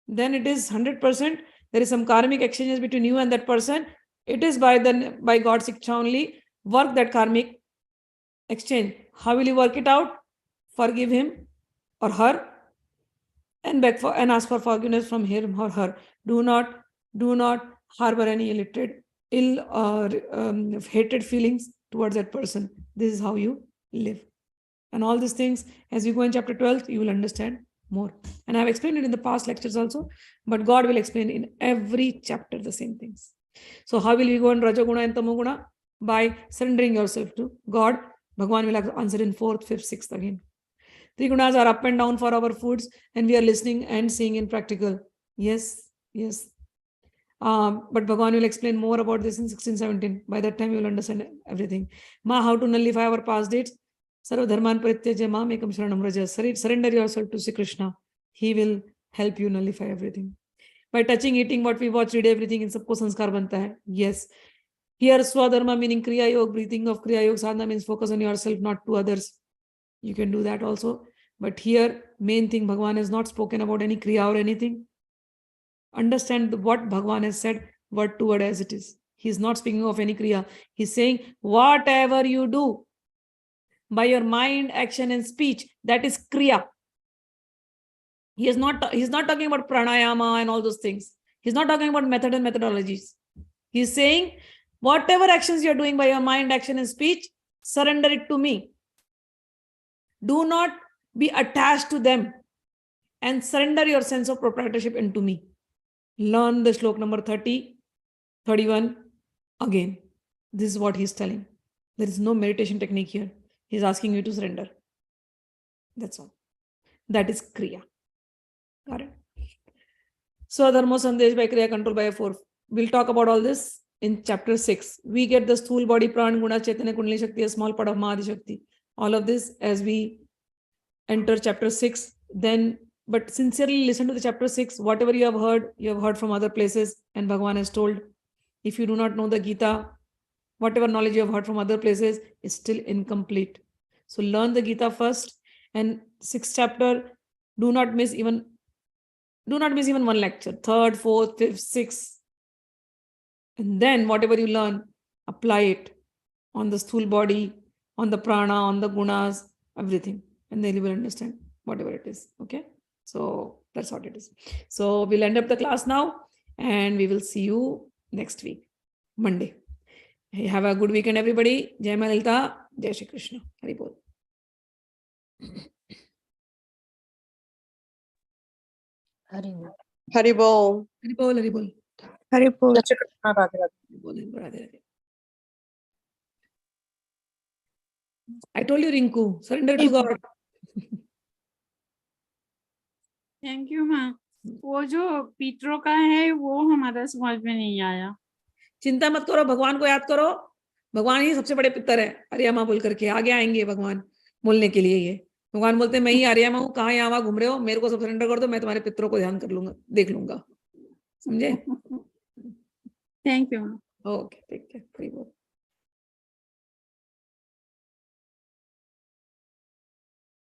Then it is 100%. There is some karmic exchanges between you and that person. It is by God's ichcha only. Work that karmic exchange. How will you work it out? Forgive him or her and beg for and ask for forgiveness from him or her. Do not harbor any ill or hated feelings towards that person. This is how you live. And all these things, as you go in chapter 12, you will understand more. And I've explained it in the past lectures also, but God will explain in every chapter the same things. So how will we go in Rajaguna and Tamoguna? By surrendering yourself to God. Bhagwan will answer in 4th, 5th, 6th again. 3 gunas are up and down for our foods, and we are listening and seeing in practical. Yes. But Bhagwan will explain more about this in 16, 17. By that time, you will understand everything. Ma, how to nullify our past deeds? Sarva dharman parityajya mam ekam sharanam vraja. Surrender yourself to Sri Krishna. He will help you nullify everything. By touching, eating, what we watch, read, everything, in sabko sanskar banta hai. Yes. Here, swadharma meaning kriya yoga, breathing of kriya yoga, sadhana means focus on yourself, not to others. You can do that also. But here, main thing, Bhagwan has not spoken about any kriya or anything. Understand what Bhagwan has said, word to word as it is. He is not speaking of any kriya. He is saying, whatever you do by your mind, action, and speech, that is kriya. He is not talking about pranayama and all those things. He's not talking about method and methodologies. He's saying, whatever actions you're doing by your mind, action, and speech, surrender it to me. Do not be attached to them and surrender your sense of proprietorship into me. Learn the shlok number 30, 31 again. This is what he's telling. There is no meditation technique here. He's asking you to surrender. That's all. That is kriya. Got it? Swadharmo sandesh by kriya, control by a four. We'll talk about all this in chapter 6. We get the stool body, pran, guna, chaitanya, kundalini shakti, a small part of mahadi shakti. All of this as we enter chapter 6. Then, but sincerely listen to the chapter 6. Whatever you have heard from other places. And Bhagavan has told, if you do not know the Gita, whatever knowledge you have heard from other places is still incomplete. So learn the Gita first. And 6th chapter, do not miss even one lecture. 3rd, 4th, 5th, 6th. And then whatever you learn, apply it on the stool body, on the prana, on the gunas, everything. And then you will understand whatever it is. Okay? So that's what it is. So we'll end up the class now and we will see you next week, Monday. Have a good weekend, everybody. Jai Mahalita, Jai Shri Krishna. Hari Bol. Hari Bol. Hari Bol. Hari Bol, Hari Bol. Hari Bol. I told you, Rinku, surrender to God. Thank you माँ। वो जो पितरों का है वो हमारा समझ में नहीं आया। चिंता मत करो, भगवान को याद करो। भगवान ही सबसे बड़े पितर है। अर्यमा बोल करके आगे आएंगे भगवान बोलने के लिए। ये भगवान बोलते हैं मैं ही अर्यमा हूँ, कहाँ यहाँ घूम रहे हो, मेरे को सब सरेंडर कर दो, मैं तुम्हारे पितरों को ध्यान कर लूंगा, देख लूंगा। समझे? Thank you. ओके, ठीक है।